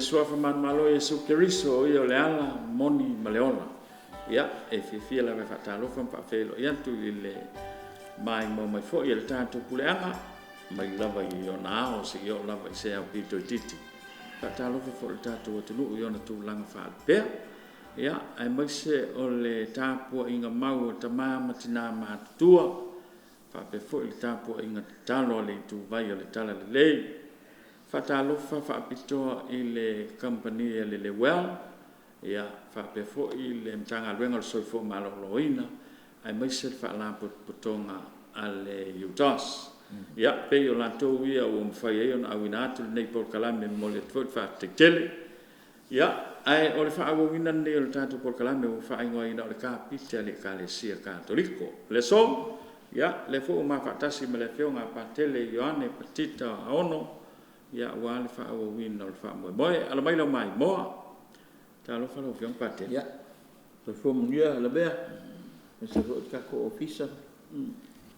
suafa malo Yesu Keriso ia le ala moni maleona ia e fifia la fatalofa pa felo ia tu le mai mo mai fo ia tanto puleanga mai lava i ona o se io lava se au pito titi fatalofa fo tanto o tulu ia na tu langa fa pe ia ai mai se o le tapu inga mau tama matina matua fa pe fo il tapu inga talo le tu vai o le tala le fatalofa fa pito ile company le well ia fa pe fo ile mtanga luenga so fo malo loina ai mai se fa la putonga ale utas ia pe yo la to ia o mfai on awinatu nei por kalame mo le fo fa tele ia ai o le fa o wina nei o tanto por kalame o fa ingo ina o le kapite le Ekalesia katoliko le so ia le fo ma fa tasi me le fionga pa tele yoane petita ono ia wale fa o wina o fa mo ala mai lo mai mo talo fa lo fiong pate ya so fo munia la bea se fo ka ko ofisa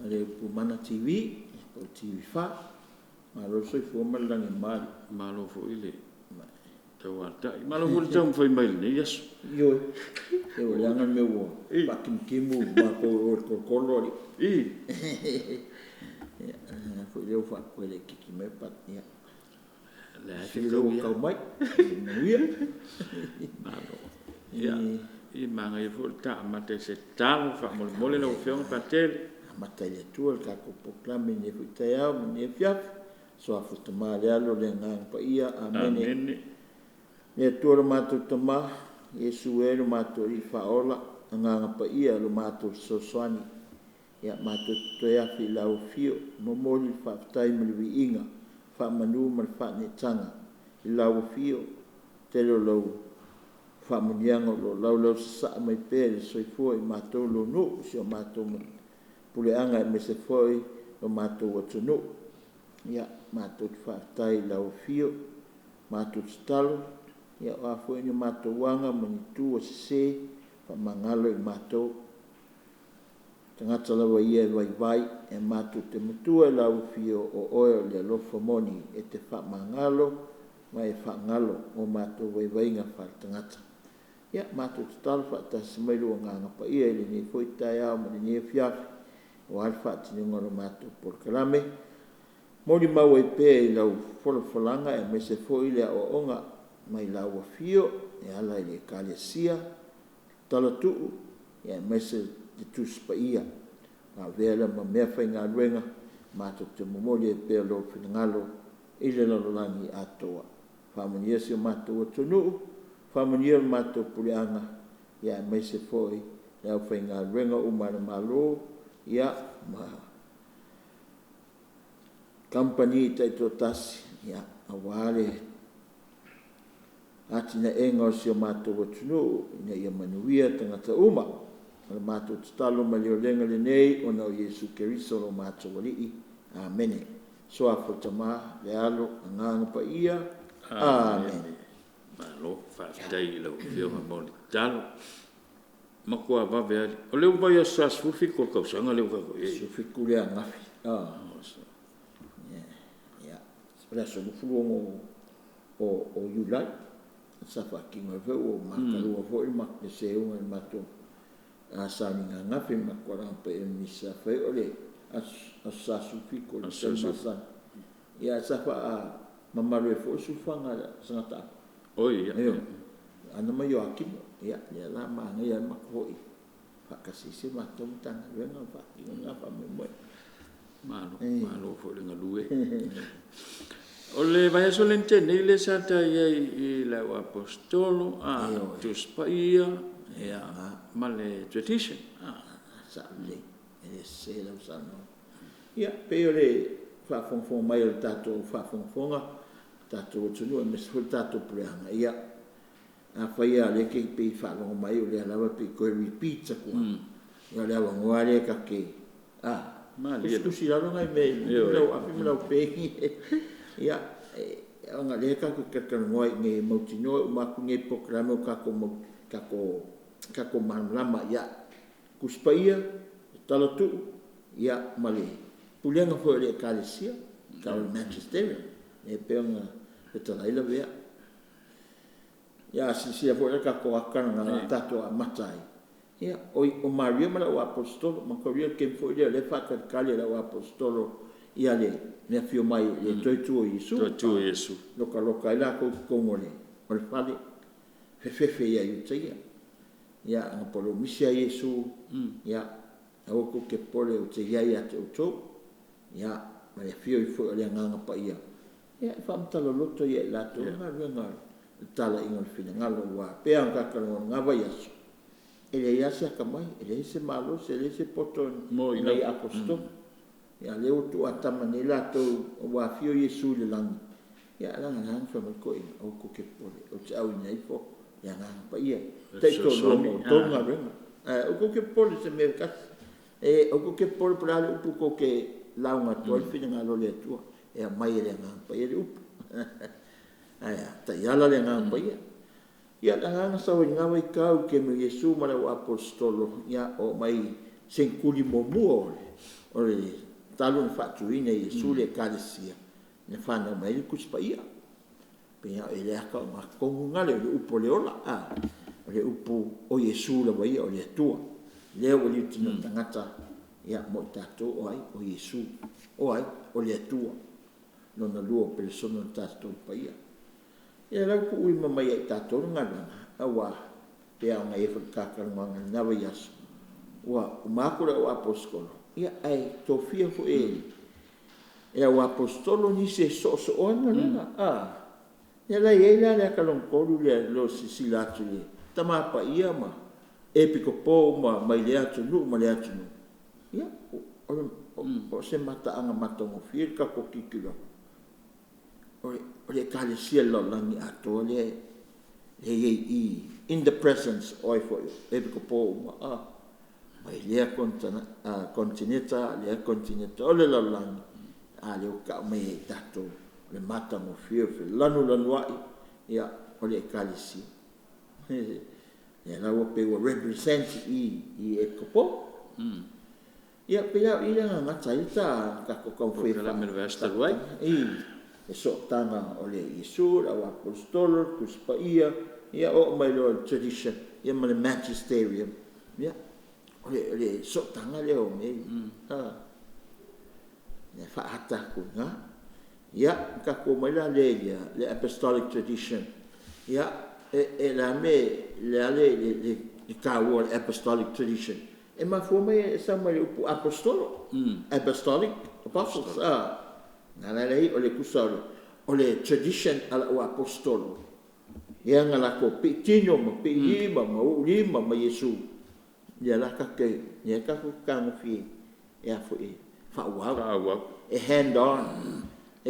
ale pu mana TV o TV fa ma lo so fo mal lang mal ma lo fo ile to ata ma lo fo tong foi mai ni yes yo e o langa me wo pa kimu ma ko lo i ya fo yo fa ko le kiki me pat ya la se lo ka mai muia ia i manga i fo ta mate se talo fa mo le lo fiong pate mata le tu ka ko proclame ne futa ya ne fiaf so a futa ma le alo le ngang pa ia amen ne tu lo matu tama Yesu e lo matu i fa ola ngang pa ia lo matu so swani ya matu to ya fi la fio mo mo li fa tai me li inga fa manu mal fa ne tanga la fio te lo fa muniango lo sa mai pe so i foi matu lo no so matu puleanga me se foi o mato o tunu ia mato fa tai la o fio mato stalo ia a foi ni mato wanga manitu o se fa mangalo i mato tanga tala wa ia vai e mato te mutua la o fio o oil le lo famoni e te fa mangalo mai fa ngalo o mato vai nga fa tangata ia mato stalo fa ta smelo nga pa ia ni foi tai a mo ni fiaf o alfa tini ngoro mato por kalame mori mau e pe i lau folanga e mese fo ile o onga mai lau fio e ala i Ekalesia tala tuu e mese de tus pa ia a vela ma mea fai ngā ruenga mato te momoli e pe lo finangalo ile lalolangi atoa whamonia si o mato o tonu whamonia o mato pureanga e mese fo i lau fai ngā ruenga umara malo ia ma company tai to tas ia awale atina engo si o mato o tunu ina ia manuia tangata uma o mato talo maliolenga le nei o na Yesu Keriso lo mato wali amen so a fotama le alo nganga pa ia amen malo fa dai lo fio mo talo makua vave o leu vai sa sufi ko ko sanga leu ko sufi kulia ngafi ya spera so fulo o yulai sa fa kinga ve o makalu o foi mak de se o mato asa ni ngafi makora pe ni sa fe o le sa sufi ko sa ya sa fa mamaru fo sufanga sangata oi ya ana mai yo akimo ya la mana ya makoi pakasisi matum tang renga pa inga pa mo malo fo le ngalue o le vai solente nei le sata i la apostolo a tu spaia ya male tradition sa le e se la usano ya peole fa fon mai il tato fa fonga tato tunu me sul tato preanga ya a faia le ke pe fa lo mai o le lava pe ko pizza ko ya le wa ngale ka ke ma le tu si la ngai me lo a fi lo pe ya nga le ka ka ngoi nge mo tino ma ku nge programa ka ko lama ya ku spaia talo tu ya male pulenga fo le Ekalesia ka Manchester e pe nga e tala ila vea Ia sisia fo ka ko akana na tato a matai. Ia o Maria mala o apostolo ma ko ria ke fo le fa ka kale la o apostolo ia le me fio mai le toitu o Yesu. Toitu o Yesu. Loka ila ko ngole. O le fale fe ia yutia. Ia ang polo misia Yesu. Ia o ko ke pole o te ia te o to. Ia ma le fio i fo le nganga pa ia. Ia fa mtalo loto ia la to nga tala ingon fina ngalo wa pe ang kakalo ngava Yesu. Ele ia se kamai, ele se malo, ele se poto nei apostolo. Ia leo tu atama nei la to wa fio Yesu le lang. Ia lang han fa ko in o ko ke pole. O te au nei fo ia nga pa ia. Te to no to nga renga. O ko ke pole se me ka. O ko ke pole para le upu ko ke launga to fina ngalo le tu. Ia mai le nga pa ia upu. Aya, ta yala le nga pa ia. Ia nga sa nga mai kau ke me Yesu mara o apostolo ia o mai senkuli momu ole talun fatu ina Yesu le Ekalesia. Ne fana mai ku spa ia. Pe ia ele ka ma kongu ngale le upo le ola a. Le upo o Yesu le vai o le tua. Le o le tino tangata ia mo tato o ai o Yesu. O ai o le tua. Non na luo persona tato pa ia. Ia lau ku ui mamai ai tātou ngana, awa, pea nga e whakakanganga nawa Yesu. Ua, umakura o apostolo. Ia ai, tō fia fo e. Ia o apostolo ni se so ona nana. Ia lai e la lea kalongkoru lea lo sisilatu le. Tamapa ia ma, e piko pō ma mai lea tunu, ma lea tunu. Ia, o se mata anga matongo fia kako kikilo. Ole Ekalesia lo langi ato le in the presence oi for e ko po ma mai le continenta ole lo langi le ka mai tato le mata mo fio lanu ai ia ole Ekalesia ia la wo pe wo represent e ko po ia pe ia nga tsaita ka ko fe la mervesta wai e so tanga o le Yesu, o apostolo, kuspa ia o mai lo tradition, ia ma le magisterium, ia, o le so tanga le o mei, ne whaata ko nga, ia, ka ko mai la le apostolic tradition, ia, e la me, le kaua le apostolic tradition, e ma fo mai e sa mai le upu apostolo, apostolic, apostles, ngala lei o le kusaro o le tradition ala o apostolo ia ngala ko pitino ma lima ma lima ma Yesu ia la ka ke ia ka ko kang fi ia fo e fa wa e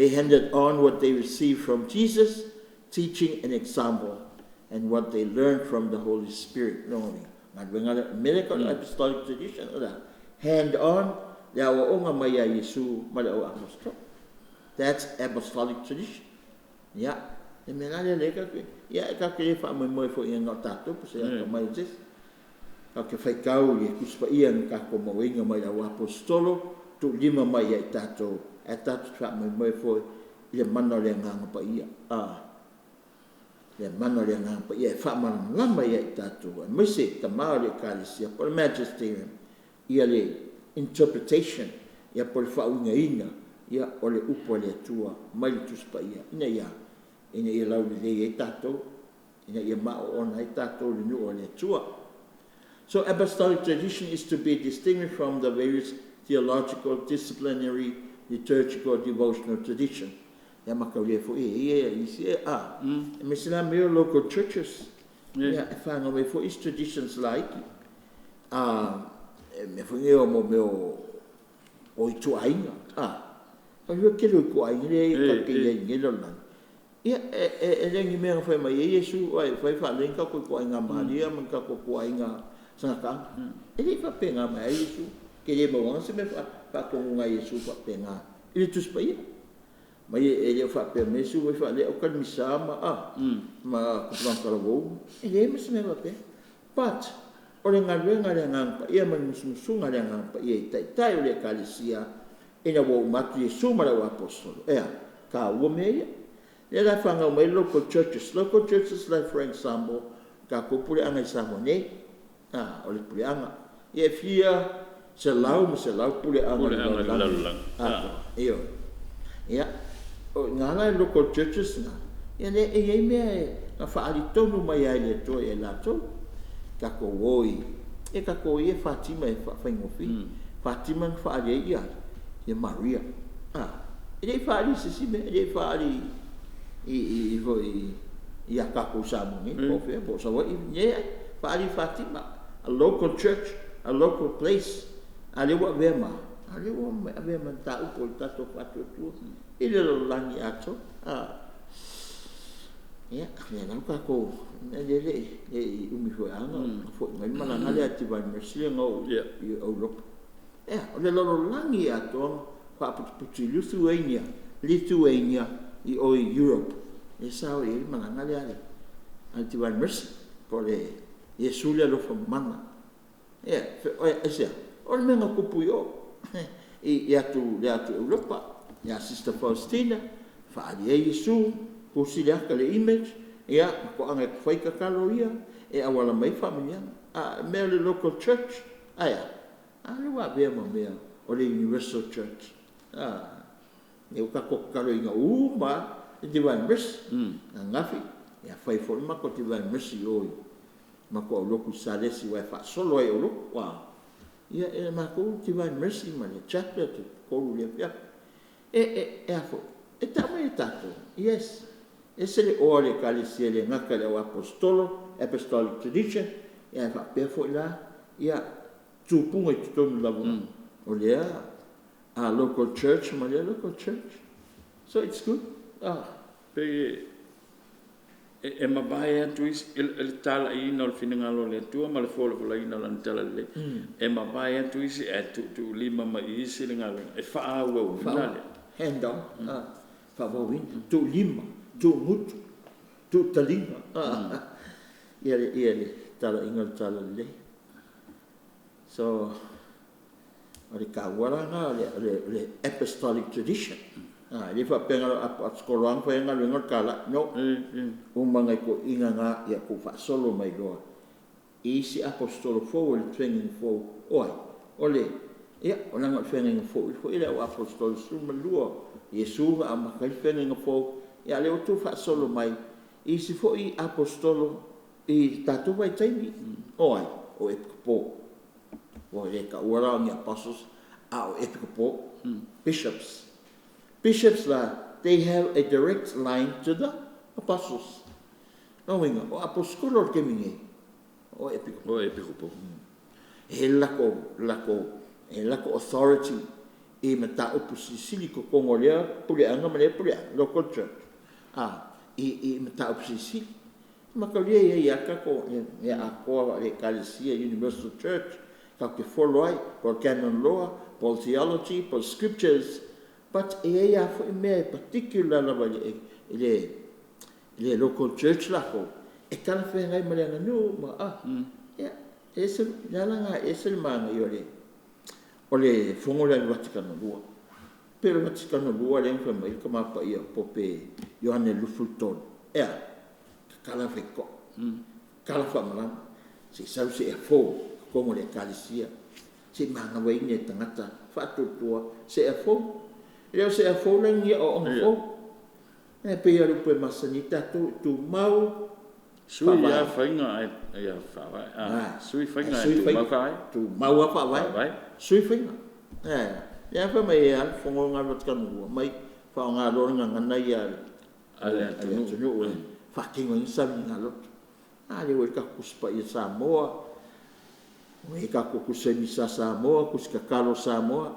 handed on what they received from Jesus, teaching and example, and what they learned from the Holy Spirit knowing ngala miracle apostolic tradition ala hand on ya wa onga ma ya Yesu ma o apostolo. That's apostolic tradition. Ya, e me ngale le ka ya ka ke fa mo fo ia nga tato po se ka mai jes. Ka ke fai kau ye kuspa ia ka ko mo inga mai o apostolo tu lima mai ia tato. E tato fa mo fo le mano le nga pa ia. Le mano le nga pa ia fa man nga mai ia tato. Mo se ka ma le Ekalesia por magisterium. Ia le interpretation ia por fa unga ina. Ia ole upo le tua mai tuspa ia ina ia lau le tato ina ia ma ona tato le nu ole tua. So apostolic tradition is to be distinguished from the various theological, disciplinary, liturgical, devotional tradition. Ia makau fo mesela me local churches ia fanga me fo is traditions like me fo mo o itu ainga Yo quiero ko ai le ka ke ye lo lan. Ia e lengi me fa mai Yesu ai fa len ka ko ai nga Maria man ka ko ai nga saka. Ele fa penga mai Yesu ke le mo se me fa ko nga Yesu fa penga. Ele tus pa ia. Mai ele fa pe me su fa le o kan misa ma ko plan ka lo. Ele me se me va pe. But o le nga pa ia man musu nga pa ia tai o le Ekalesia ina wo matu Yesu mara o apostolo. Ea, ka ua mea. Le la whanga mai local churches. Local churches, like for example, ka ko pule anga i Samoane, o le pule anga. Ia fia se lau pule anga Pule anga lalang. Iyo. Ia, o ngala local churches nga. Ia le e mea nga whaari tonu mai ai le toi e lato. Ka ko woi. E ka ko e Fatima e whaingofi. Fatima nga whaari e ia. Ia Maria. E le whaari sisime, e le whaari i a kako Samoane. Po sa wa i nye whaari Fatima. A local church, a local place. Ale wa vema. Ale wa vema ta upo i tato whatu tu. I le lo langi ato. Ia, le lau kako. Le umi fo anga. Fo ngai malanga le ati vai mersi ngau i au lopo. Ia, o le lo langi ato. Whaputi Lithuania i o Europe. E sao e malanga le ale. Ati vai mersi. Po le Yesu le lo fa mana. Ia, sia. O le menga kupu yo. I atu Europa. Ia Sister Faustina. Whaari e Yesu. Kusi le aka le image. Ia, ko anga e whaika kalo ia. E awala mai whamanianga. Mea le local church. Aia. Le wa vea ma mea. O le Universal Church. E uka kokalo inga uma. E Divine Mercy. Ngafi. Ia whaifo ima ko Divine Mercy oi. Mako au loku salesi wai wha solo ai au loku. Ia e mako Divine Mercy ma le chapter te koru le pia. E afo. E tamo e tato. Yes. E se le oa le Ekalesia le ngaka le au apostolic tradition. Ia e wha pefo ila. Ia tupunga i tutonu lavu. O lea a local church ma le local church. So it's good. Pe e mabae atu il tala ina o finangalo le tua ma le folo ina la tala le e mabae atu isi e tu lima ma isi le ngalo e fa au finale hand down fa win tu lima tu mut tu talima ia tala ina tala le so ari ka waranga le apostolic tradition li fa penga a skolong fa nga lunga kala no umanga ko inga nga ya ko fa solo mai loa isi apostolo fo le training fo oi ole ya ona nga training fo ile o apostolo suma lua Yesu ama ka training fo ya le tu fa solo mai isi fo I apostolo I tatu vai taimi oi o epipo o le ka ora ni apostles o epipo Bishops they have a direct line to the apostles. Knowing o apostolo ke mingi o epicopo. E lako authority e mata opusi siliko kongolea pule anga male pule local church. E mata opusi makalia ia kako ia ako le Ekalesia Universal Church ka ke follow por canon law, por theology, por scriptures. But ia for me particular lava le local church lako e kala fe ngai malanga no ma ya ese nalanga ese manga yole ole fongola le Vaticano lua pero Vaticano lua le fa mai kama pa ia pope Ioane Lufulton kala fe ko kala fa malanga se sau se fo como le Ekalesia se manga wai ne tangata fa tua se fo Leo se a fōlang ia o ongo. E pia rupe masanita tu mau. Sui ia whainga ia whawai. Sui whainga tu mau whawai. Tu mau a whawai. Sui whainga. Ia wha mai ea whongo ngā Vatikano mai whao ngā roringa ngana ia ale atunu. Whakingo insami ngā lotu. Leo e kakuspa ia Samoa. E kakukusa misa Samoa, kusikakalo Samoa.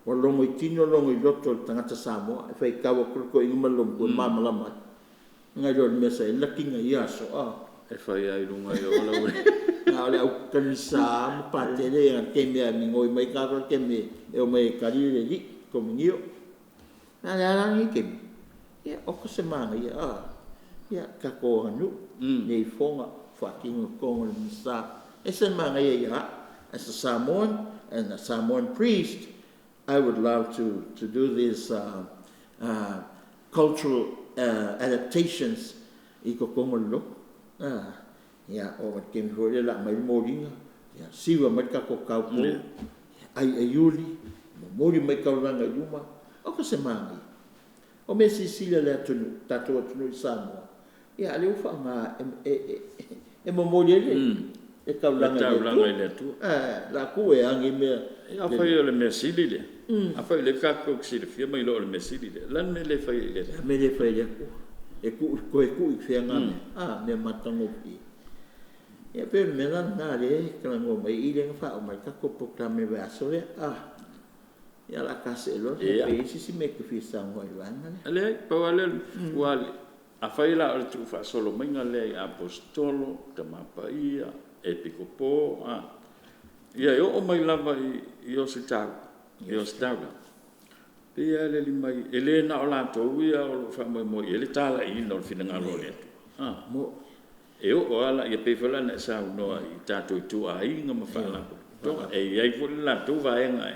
O longo I tino longo I loto tangata Samoa e fai kawa kruko I ngumalong ko mamalama ngai ro mesa e lakinga ia so e fai ai lunga I ola ue ole au kanisa patele nga kemia mingoi mai ka kemi e o mai karire li ko mingio na ni kemi ia o ko semana ia ka ko hanu nei fonga fucking ko misa e semana ia as a Samoan and a Samoan priest I would love to do this cultural adaptations I ko kongolo ya o ke mi hore la mai moringa ya siwa mai ka ko kau po ai yuli mori mai ka langa yuma o ka se mangi o me Sicilia le tunu tato tunu Samoa ya le fa nga e mo mori le e ka langa le tu la ku e angi me a fa le mesili le a fa le ka ko si le fia mai lo le mesili le lan me le fa le e ku i fia nga me matango pi e pe me lan na le ka ngo mai I le fa o mai ka ko proclame va so le ya la casa lo e si me que fi sa ngo ivana le pa wale wale a fa la o tu fa solo mai nga le apostolo te mapaia e pikopo ia yo o mai lava yo se tau pia le mai ele na o la to ia o fa mo ele tala I no fina ngalo le mo e o ala ia pe fala na sa no I tato tu ai nga ma fa la to e ai fu la tu va nga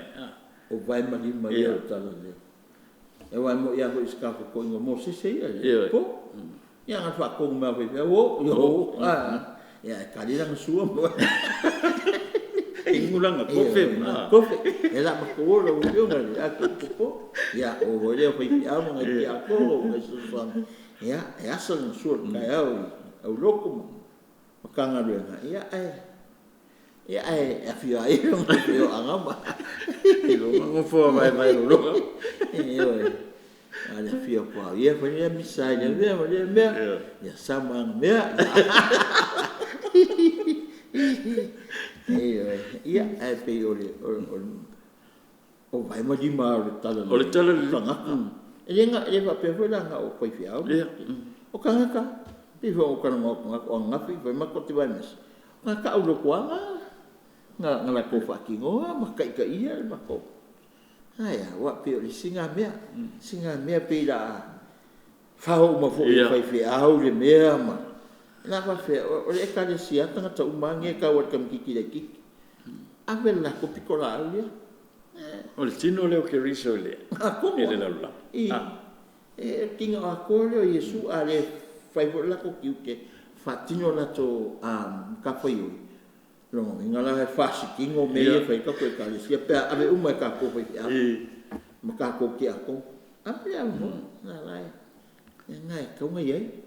o vai mali mai o tala le e wa mo ia ko ska ko ngo mo se ia po ia nga fa ko ma ve o yo ya kalira ngasua mo ingulanga kofe e la ma ko lo yo nga ya ko ya o le ko I a mo ngai a ko o so ya e asal ngasua ka ya o loko mo makanga le nga ya e fio ai lo yo angama lo mo fo vai lo yo ale fio kwa ye fa ye misa ye me ya sama me ia e pe o vai ma di ma o tala langa e nga e va pe foi langa o koi fiao o kanga pe o kana mo o nga fi vai ma ko ti vai mes nga ka o lo kwa nga la ko fa ki ngo ma kai ka ia ma ko ai wa pe o singa mea pe la fa o ma fo fai fiao le mea ma na fa fe o le Ekalesia tanga ta umange ka wa kam kiki le kiki avella ko piccola alia o le tino le o ke riso le ele la la e tinga a ko le Yesu ale fai vo la ko kiuke fa tino la to ka foi lo ngala e fa si kingo me e fai ka ko Ekalesia pe ave uma ka ko foi ma ka ko ki a ko ave mo na lai ngai ko ngai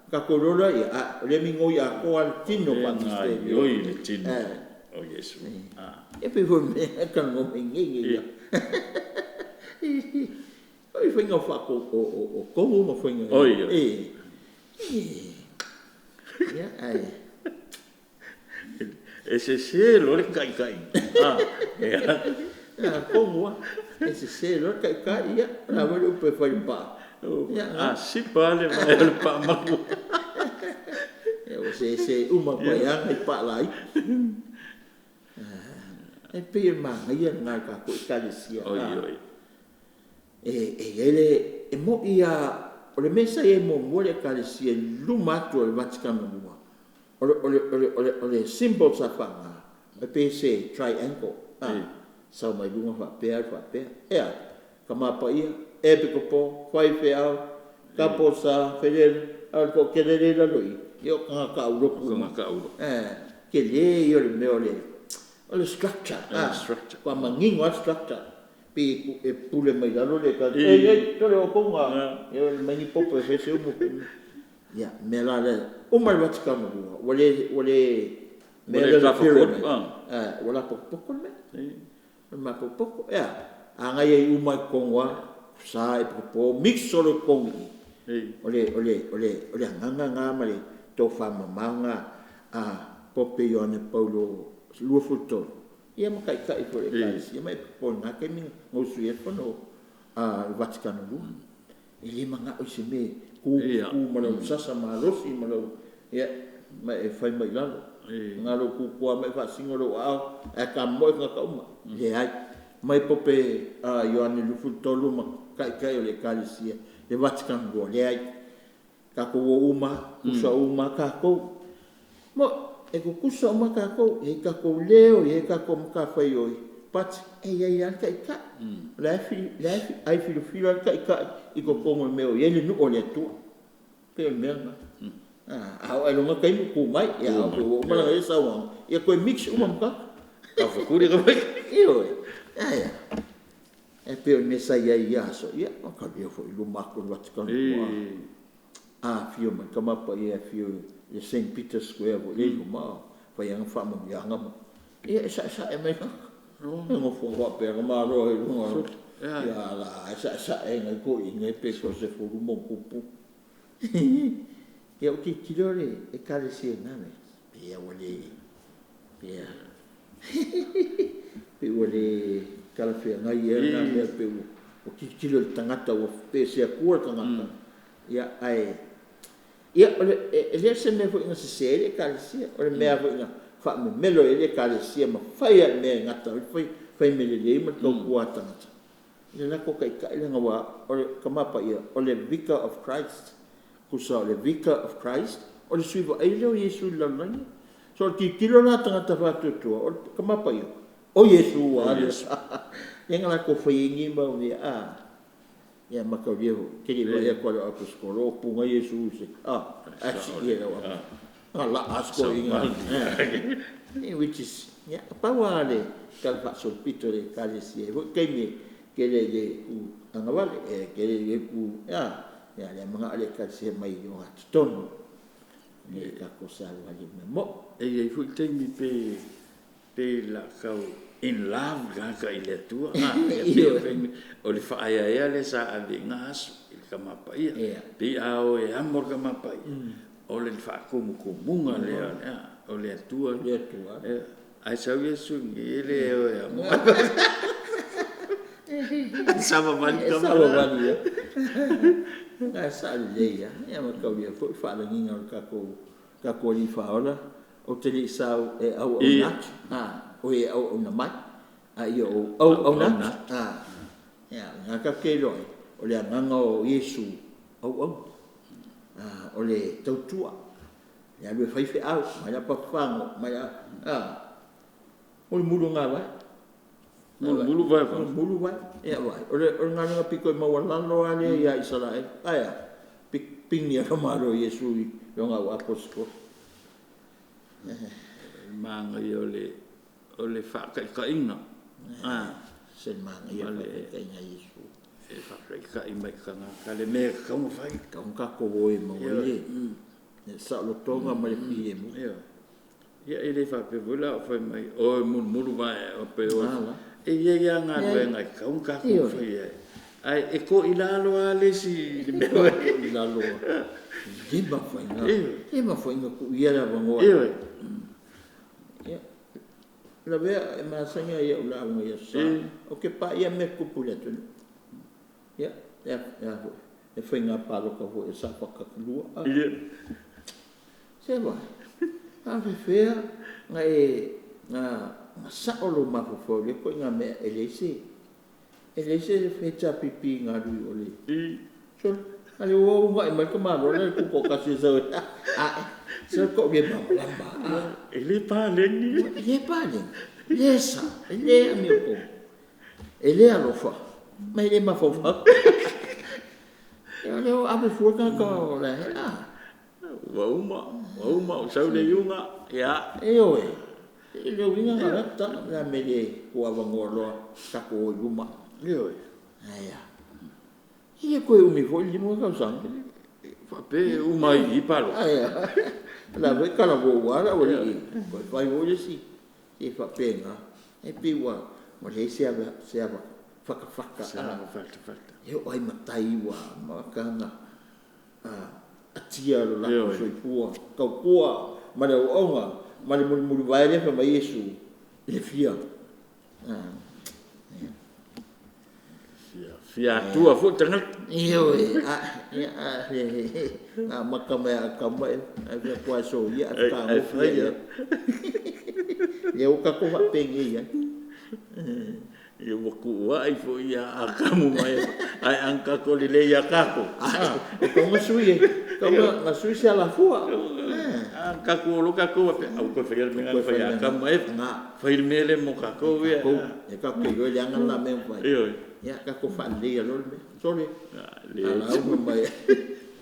ka ko lo ia le mingo ia ko al tino pa ngai oi le tino o Yesu e pe vo me ka ngo me ngi ia oi foi ngo fa ko ko mo foi ngo ya ai ese lo le kai ko mo ese lo kai ia la vo pe foi pa si pale el pa maku o se uma koyang ai pa lai e pe ma ia nga ka ko Ekalesia ele e mo ia o le mesa e mo le Ekalesia luma to le Vaticano luma o le symbol sa fanga e pe se triangle sa mai luma fa pe kama pa ia e pe ko po fai feao kapo sa fedel al ko ke le la lui yo ka uro ke le yo le meole o le structure kwa mangingo structure pe e pule mai la le ka to le ko nga yo le mani popo fe se umo ya me la le o mai Vaticano wole me la pyramid wala popo me ma popo anga ye uma kongwa sa e po mix solo kongi ole nga male to fa manga pope yone paulo lu foto ia ma kai ko Ekalesia mai po nga ke mi ngo sui e pono Vaticano lu ele manga o se me ku malo sasa malo si malo ia ma e fai mai lalo ngalo ku kwa mai fa singolo e ka mo nga ka uma le ai mai pope yone lu foto lu ma kai o le Ekalesia le Vaticano go le ai ka ko uma usa uma ka ko mo e ko kusa uma ka ko e ka ko leo e ka ko ka fai oi pati ai ka ika la fi ai fi ka ika I ko kongo meo ele no ole tu pe me ai longa kai ku mai ya o mala e sa wa ia ko mix ka fa ku de ka io ya e pe me sa ia so ia ka dia fo lu mako lu atka fio ma kama pa ia fio le St. Peter Square vo le ma fa yang fa mo ya ngam ia sa e me ngo fo wa pe ma ro e lu ya la sa e ngai ko I ngai pe so se fo lu mo kupu ia ki kilore Ekalesia nane ia wale ia pe wale kalafia ngai ia na pe o ki kilo tangata o pe se ku tangata ia ai ia ele se me foi nesse série Ekalesia o me avo na fa me melo ele Ekalesia ma fai me ngata foi me le ma ko ku tangata ia na ko kai kai nga wa o kama pa ia o le Vicar of Christ kusa le Vicar of Christ o le suiva ai leo Yesu lalani so ki kilo na tangata fa tu o kama pa ia o Yesu wa yang la ko foi ngi ba ni ya makau dia ke dia ya ko aku skolo punga Yesu se ia wa la asko inga which is ya pa wa le kal fa so pito le Ekalesia ke me ke le ku angawale ke le ku ya le mga ale Ekalesia mai yo ton ni ka ko sa wa le mo e fu te mi pe la kau in love ka ile tua o le fa ia le sa ave ngas il kama pa ia pe ao e amor kama pa o le fa como munga le o le tua ai sa Yesu ngile o ya mo sama van ya nga sa le ya ma ka ia fo fa le nginga ka ko li fa ola o te li sa e au o e au na mai io au na ya nga ke loi o le nganga o Yesu au o le tautua ya le fai fe au mai pa fango mai o mulu nga vai mulu vai ya vai o le nganga piko ma wala no ale ya Israel ping ya malo Yesu lo nga apostol manga yo o le fa ka inga se manga yo le ka Yesu e fa ka mai ka le me ka mo fai ka ko wo mo le sa lo tonga mai fi mo ia ele fa pe vola fa mai o mulu vai o pe o e ia nga nga ka ko fai ai e ko ilalo ale si me ilalo Ima foi nga ku ia la bangoa la vea ma sanga ia ula nga ia sa o ke pa ia me ku pula tu ya e foi nga pa lo ka vo e sa pa ka lua se va a fea nga nga sa o lo ma fo le ko nga me elese le fecha pipi nga lui ole so ale wo nga mai ka ma lo le ku ko ka se so so ko bien lamba ele palen lesa ele amigo ko ele alofa mai le ma fo fa ele abe fu ka ko le wa uma so le yunga ya ele winga nga ta la me le ko avangolo ka ko yuma aya ia ko umi fo li mo ka sang fa pe uma I palo aya la ve ka la bo wala o li ko vai o le si e fa pena e pi wa mo le se ava faka eu ai matai wa ma kana atia lo la so I pua ka pua ma le onga ma le mu vai le fa mai Yesu le fia fia tua fu tanga io makame akama e kwa so ia ka mo fia eu ka ko va pengi ya eu ku wa I fu ia akamu mai ai anka ko le ya ka ko e ko mo sui ko mo sui sia la fua Kaku lo kaku pe au ko fai me ngai fai ka mai fai me le mo kaku ya. E ka ke yo jangan la me fai. Ya ka ko fa le lo me. Sorry. Le au mai.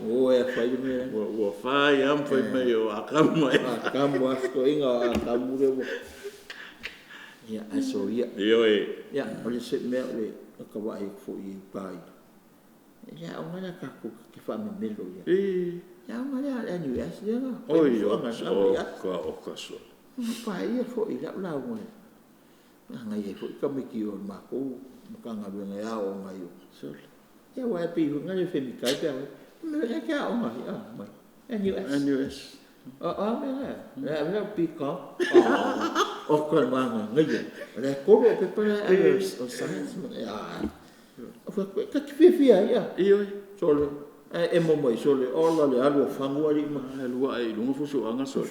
O e fai me. O fai am fai me yo akam mai. Akam was ko inga akam le. Ya aso ya. Ya ole se me le ka wa ai fo i pai. Ya o ngana ka ko ki fa me melo ya. Ya ngana anu ya se ya. Oi yo o ka so. Pai ya fo i la mo. Ngai fo ka me ki o ma ko ka ngalu ngai a o ngai. So ya wa pi ngai fe mi kai pe. Me ka o ngai ah mai. NUS. Me la pi ka. O ka ma ngai. Le ko pe pe o science ya. Ka fia ya. Sole. E mo mai sole ola le alu fangu ali ma. Alu ai lunga fusu anga so.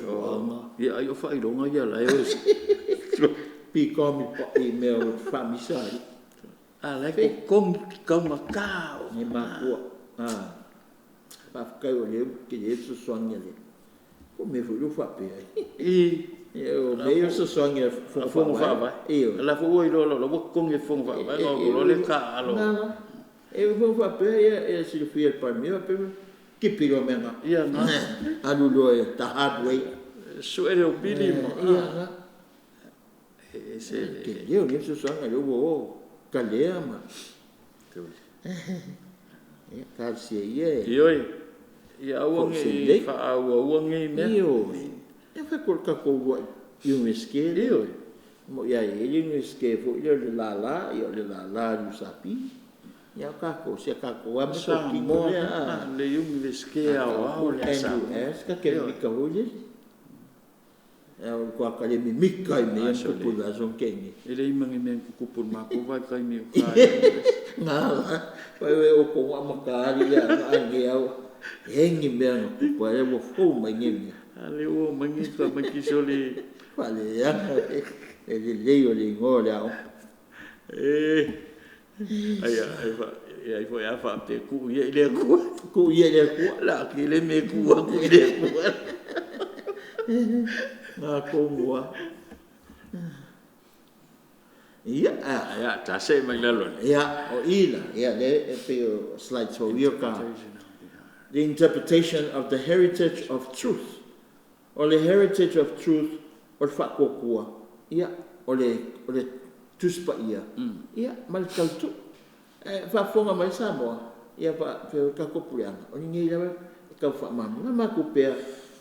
Ya ai o fai longa ya la yo. Pi ka mi pa e me o famisa. Ala ko kom makao. Ni ma ko. Pa ka yo le ke yesu sonya le. Ko me fu lu fa pe ai. Eu meio so sonha fonga fa. La fo oi lo ko nge fonga fa. Lo le ka alo. Eu vou fazer e se fiel para mim, que pelo menos. Ia na. Alu lo ta hard way. So ele o pili mo. Ia na. Ese que eu nem se sonha, eu vou calhar, mas. Cara se Ioi. Ia uangi fa uangi me. Ioi. Eu vou colocar com o esquerdo. Ioi. Mo ia ele no esquerdo, ele lá, ele lá no sapi. Ya kako se kako wa sa mo le yung viske au le sa ka ke mi ka hoje ya ko ka le mi mika me ko pula son kengi ele mangi men ko pul ma ko vai kai mi ka na pa we o ko wa makari ya ange au hengi me ko pa le mo fo ma ngi ale o mangi ka mangi soli vale ya ele le le ngole au ai foi a fa te ku ye le ku la ki le me ku le ku na ko wa ya ta se mai lalo ya o ila ya le pe slide so we ka the interpretation of the heritage of truth or the heritage of truth or fa ko ku ya ole tuspa ia mal kaltu fa fonga mai samo ia fa ka ko pulian o ni ia ka fa mam ma ko pe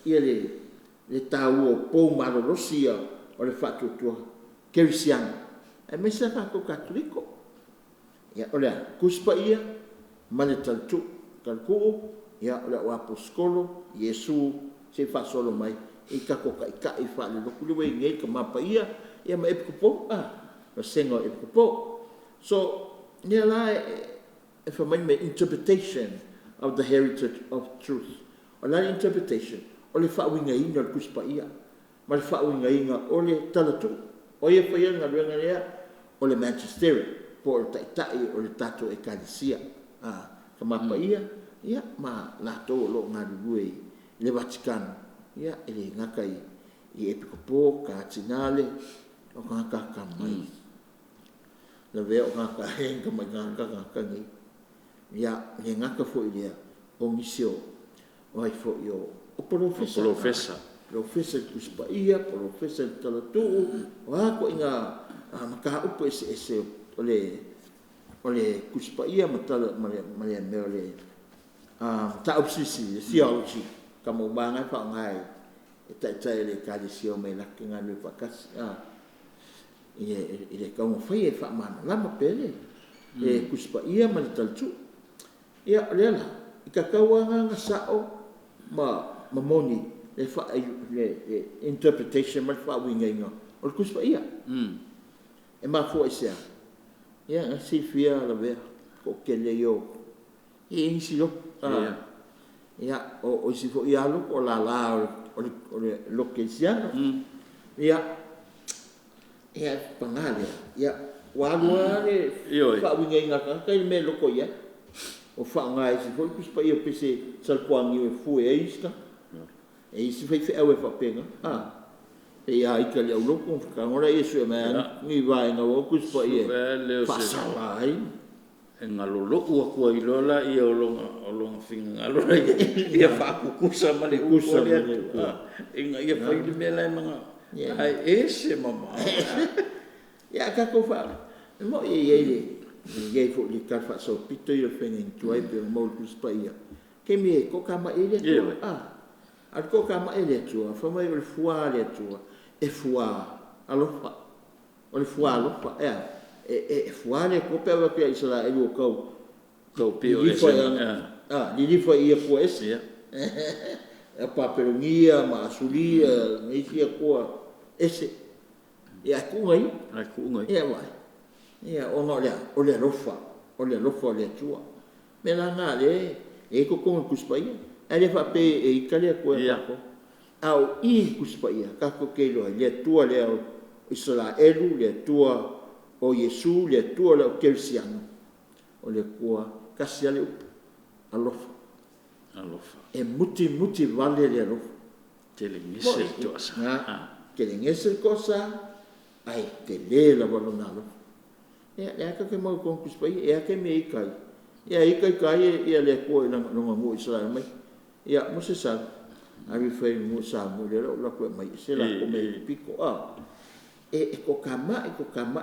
ia le tau po malo rosia o le fa tu kerisian e me sa ka ko katoliko ia ole kuspa ia mal kaltu kalku ia ole wa apostolo yesu se fa solo mai e ka ko ka i fa le ku le ngai ka ma pa ia ma e ko sengo e ko so nearly if I mean interpretation of the heritage of truth or that interpretation o le fa winga ina kuspa ia ma le fa winga ina o le talatu o ia fa ia nga ia o le magisterium por tai o le tato Ekalesia kama pa ia ma la to lo nga lui le Vaticano ia ele ngakai i epicopo cardinale o ka mai la veo ka hen ka ka ni ya le ngaka fo ia o misio o ai fo yo o profesa kuspa ia profesa talatu o ko inga maka upo ese ole kuspa ia matala maria mele ta obsisi theology kamo banga fa ngai tai le Ekalesia me la kinga le pakas ile ka mo fai fa mana lama pele kuspa ia man taltu ia lela ikakawanga ngasao mamoni le fa le interpretation mal fa winga o kuspa ia e ma fo sia ia si fia la ver ko kele yo e insilo ia o si fo ia lo o la o lo que sia ia pangalia ia wale fa winga ka me lo ko ia o fa ngai si fo kuspa ia pese sal kwangi fu e iska e isi fai fai awe whapenga. E ia ika lea uloko, whakangora Iesu e mea ngi vai ngā wakus pa ie. Whasala ai. E ngā lolo ua kua i lola i olonga whinga ngā lola ia whakukusa male uko lea tu. Ia whaile mea lai mga ai ese mama. Ia kako wha. Mo ie Iei fo li kalfa so pito i whenga i tuai pe o maulus pa ia. Ke mie ko kama ele tua. Al ko kama ele tua. Whamai o le fua le tua. E fua alofa. O le fua alofa. E fua le ko pe wa kia isala e luo kau. Kau pio ese. Li lifa ia kua ese. E paperongia, maasulia, ngeisia kua ese. Ia kungai. Ia wai. Ia ona o le lofa o le tua. Me la ngā le, e ko konga kuspaia. E le whape e ikalea koe kako. Au i kuspaia, kako keiloa, le tua le au Israelu, le tua o Yesu, le tua le o Kelsiano. O le kua kasi ale upu, alofa. E muti vale le alofa. Tele ngese toasa. Tele ngese kosa, ai te le la walona alofa. E aka ke mau kong kuspai, e aka me ikai. E ikai kai e le koe longa mo Israel mai. E mo se sa, awi whai mo sa mo le la koe mai, se la ko me piko. E ko kama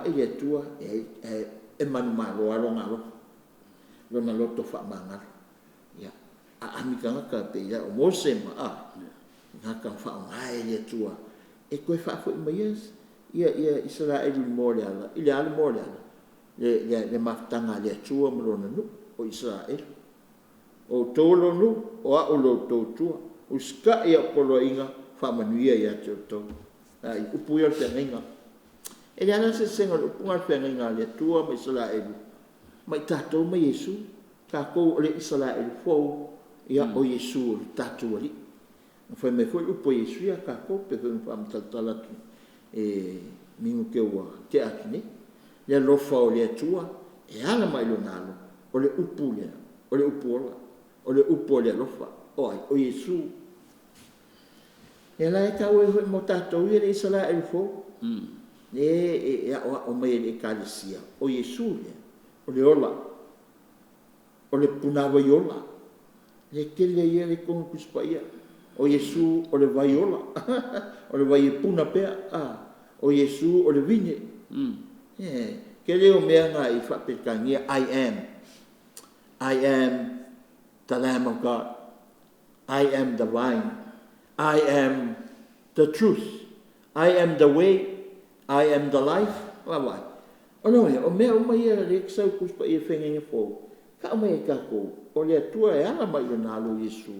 e le tua, e manu malo alonga lo. Lona loto wha mangaro. A amikanga ka pe ia, o mo se ma, ngaka wha ngai le tua. E koe wha fo mai es, ia Israel mo le ala, ile ala mo le ala. Le maftanga le tua mrona nu o Israel o tolo nu o a o lo tua o ska ia polo inga fa manuia ia to ai upu ia tenga e le ana se senga lo punga tenga le tua ma Israel mai tato ma Yesu ka ko le Israel fo ia o Yesu tato ali foi me foi upu Yesu ia ka ko pe fa mtatala e mingu ke wa te atini le lofa o le tua e ala mai lo nalo o le upu le o le upu ola o le upu le lofa o ai o Yesu e la e ka o mo tato i le isala e fo e o mai le Ekalesia o Yesu le o le ola o le punawa yola le kele ia le kongu kuspaia o Yesu o le vaiola o le vai puna pea o Yesu o le vine ke leo mea ngā i whapekangia, I am the Lamb of God. I am the vine. I am the truth. I am the way. I am the life. Wawai. O mea o mai e le ksau kuspa i whengenga fō. Ka o mai e kako. O lea tua e ala mai o nālo Yesu.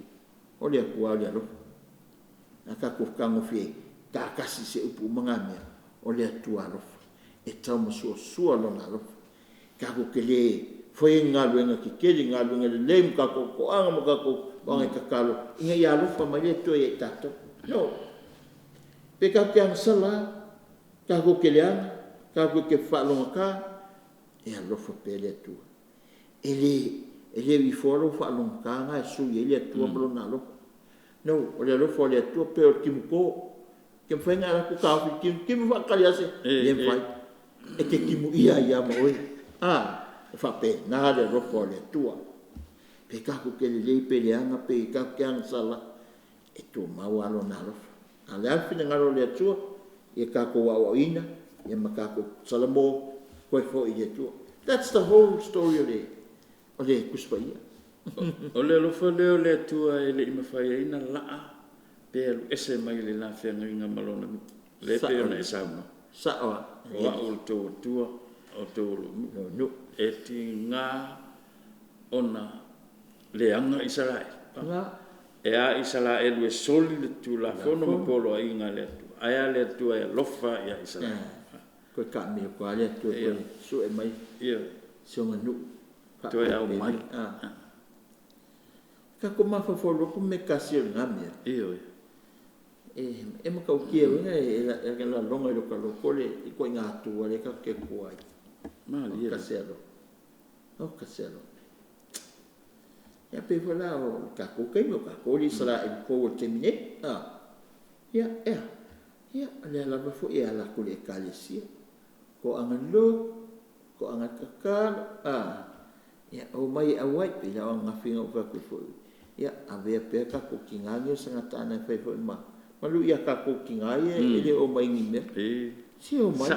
O lea kua o lea rofa. Na kako whkango whie. Ka kasi se upu mga mea. O lea tua rofa. E tau masua lona rofa. Kako ke le foi ngā luenga ki keri, ngā luenga le leim kako ko anga mo kako wangai kakalo. Inga ia rofa mai le toi e tato. No. Pe kako ke ansala, kako ke le anga, kako ke whaalonga ka, e a rofa pe le tua. E le wiforo whaalonga ka ngā e sui e le tua malona rofa. No, o le rofa o le tua pe o kimuko. Ke mwhainga ala ku kawhi, kimu whakali ase, le mwhai. E ke kimu ia ma oi. E whape, nā le rofo le tua. Pe kako ke le lei pe le anga, pe kako ke anga sala, e tua mau alo nā rofo. A le alfina ngaro le tua, e kako wau ina, e makako salamo, koe fo i le tua. That's the whole story o le kuspa ia. O le rofo leo le tua e le ima whai ina laa, pe alu ese mai le la whianga inga malona, le pe ona e sauna. Saoa. Wa o tō tua, o tō nu. E ti ngā ona le anga Israel. E a Israel e soli le tu la fono makolo a inga le tu. Aia le tu e lofa ia Israel. Koe ka mea kua le tu e su e mai. Sionga nu. Tu e au mai. Ka ko mawhawholo ku me kasi o ngā mea. E makau kia winga e la longa i roka lokole i koe ngā tua le ka ke kuai. Kasero. O kasero. Ya pe fala o ka ko kai mo ka ko li sala el ko te mine. Ya ale la fo ya la ko le Ekalesia. Ko angan lo ko angan kakal ya o mai awai pe la nga finga ka ko fo. Ya ave pe ka ko kinganyo sanga tana fe fo ma. Malu ya ka ko kingaye ele o mai ni me. Si o mai.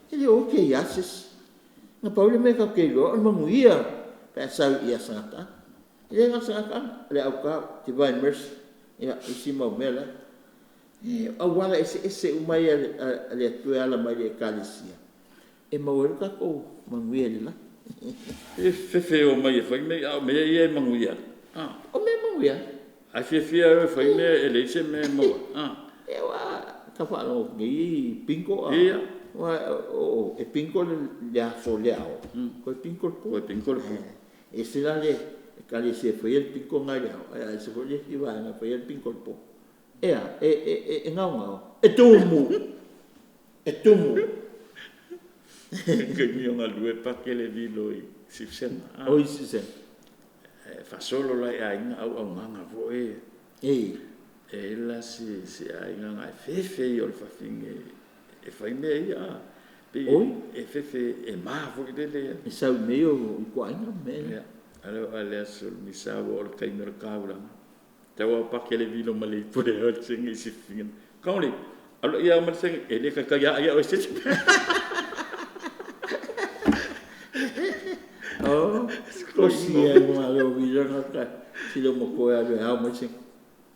Ele o ke yasis. Na paule me ka ke lo ma muia. Pa sa ia sanga. Ele nga sanga le au ka divine mercy. Ya isi mau mela. Awala ese umai ale tu ala mai le Ekalesia. E mau ka ko manguia le la. E fefe o mai fai me au me e manguia. O me manguia. A fefe o fai me ele se me mo. E wa ka fa lo ngi pinko Ia. Wa o e pinko le aso le ao. Ko pinko po. Ko pinko po. E se la le Ekalesia foi el pinko ngai ao. Ai se foi le iwa na foi el pinko po. E ngau. E tumu. Che mio nga due pakkele di loi si sen. Oi si sen. Fa solo la ai nga au nga vo e la si ai nga fefe io fa finge e fai me ia. E fefe e ma vo dele. E sa meio ko ai nga me. Allora sul mi sa vo kai mercaula. Tawa pakkele di lo mali pure o singi si finge. Kauli. Allora ia ma sen e le ka ya o se. Kosia mo alo vila ka silo mo ko alo ha mo sing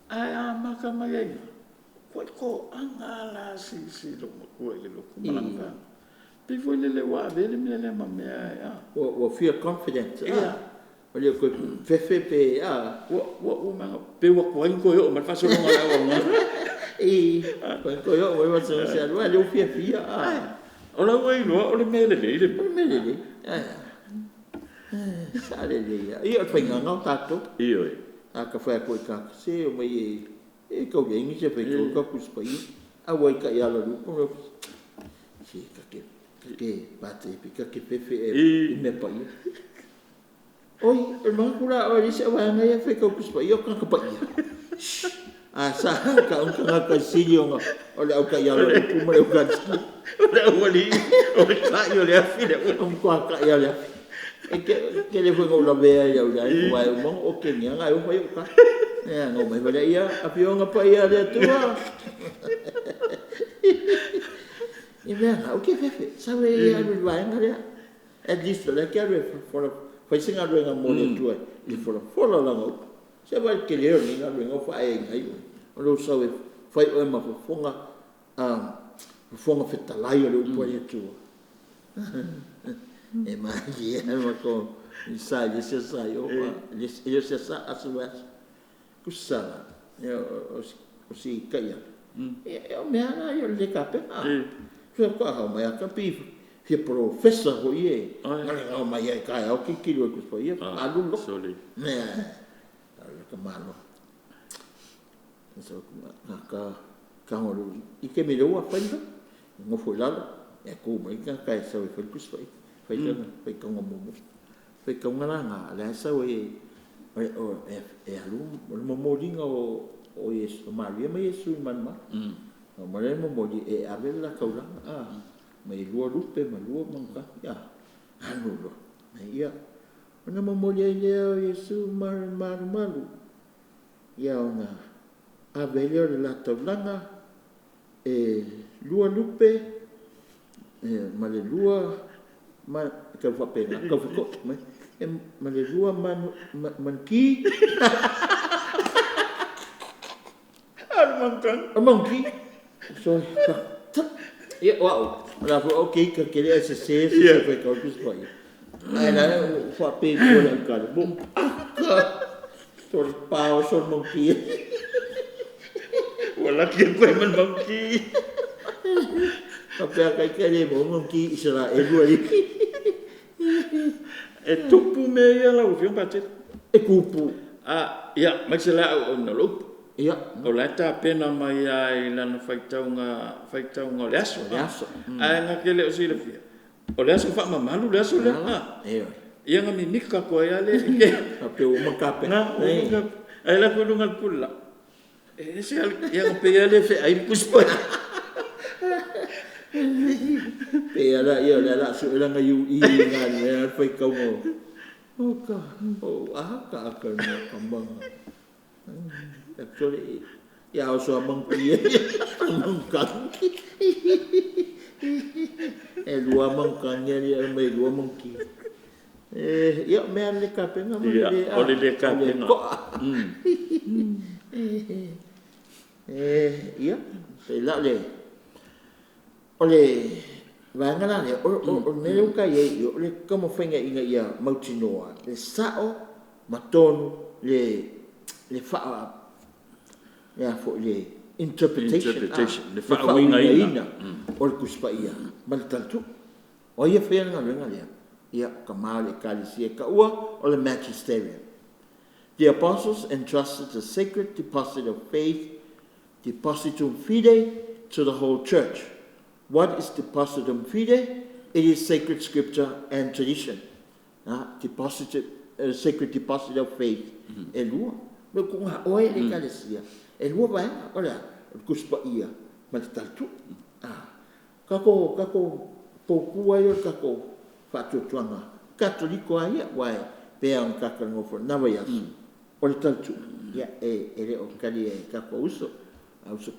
ai maka mai ko angala si lo mo ko le lo ko malanga pe foi le wa vele me le mame o feel confident o le ko fefe pe o ma pe wa ko ko yo ma fa so no la ko yo o wa so se alo le fia o la wei no o le me le sale le io fai nga tato io ka fa ko ka se o mai ko ye ngi se fe ko ka kus pai a wai ka ya lo ko si ka ke bate pika ke pefe me pai oi el man kula o dice wa nga ya fe ko kus pai yo ka pai sa ka ka silio nga o le ka ya lo ko mo le ka o wali o ka yo le afile o ka ya le que le fue con la vea ya udah kuai umong oke nya ngai umong yuk ka ya ngomai pada ia api nga pa ia dia tua ia oke fefe sabe ia vai nga at least la que ave for foi sin algo nga mo le tua e for la ngo se va que le ni nga ngo fa ngai o lo sabe foi o ma fonga fetalai o le upo ia tua e magia ma ko sai se sai io se sa asuas kusala o si kaya e me ana io le cape so ko ha ma ka pi fi professor ho ye o ma ye ka o ki kilo ko so ye alu lo soli ne ka malo so ka ho i ke me lo a penda mo fo la e ko mai ka so fo ku so fai ka ngomo fai ka ngana la sa we alu mo modinga o Yesu Maria mai Yesu man ma mo le mo modi e ave la kaula mai lua lupe ma lua mangka ya anu lo mai ya ona mo modi le Yesu malu ya ona ave le la taulanga lua lupe ma le lua ma ka fa pena ka fa ko ma le lua man ki manki so ya wow la fo okay ka ke le se fa ka ku spai ai la fa pe ko la ka bum so pa so manki wala ki ko man manki apa ka le mo manki Israel wali e tupu me ia la ufion patet e kupu ia mai se la o no lo ia o la ta pena mai ai la na faitaunga le aso ai nga ke le o sile fia o le aso fa mamalu le aso le Ia nga minika ko ia le ke. Ape o makape. Na, ai la ko ngal pula. Se ia nga pe ia le fe ai kuspa. Pe ala ia la su la nga yu I nga le fai kau mo. O ka ka no kambang. Actually ya o so mangki. Mangki. Lua mangkanya dia mai lua mangki. Ya me le kape nga mo le. O le kape nga. Ya, pe la le. Ole vanga le o me lo ka ye yo le como fenga inga ia mautinoa le sao matonu le fa ya fo le interpretation le fa winga ina o le kuspa ia mal tantu o ia fenga le ia kamale Ekalesia ka ua o le magisterium. The apostles entrusted the sacred deposit of faith, depositum fide, to the whole church. What is depositum fide? It is sacred scripture and tradition. Sacred deposit of faith. Elua. Me kunga oe Ekalesia. Elua vai ola kuspa ia matatu. Kako pokua yo kako fatu tuanga. Katoliko ia wai pe ang kakango na vai asu. Ole tantu. Ya ele o kali kako uso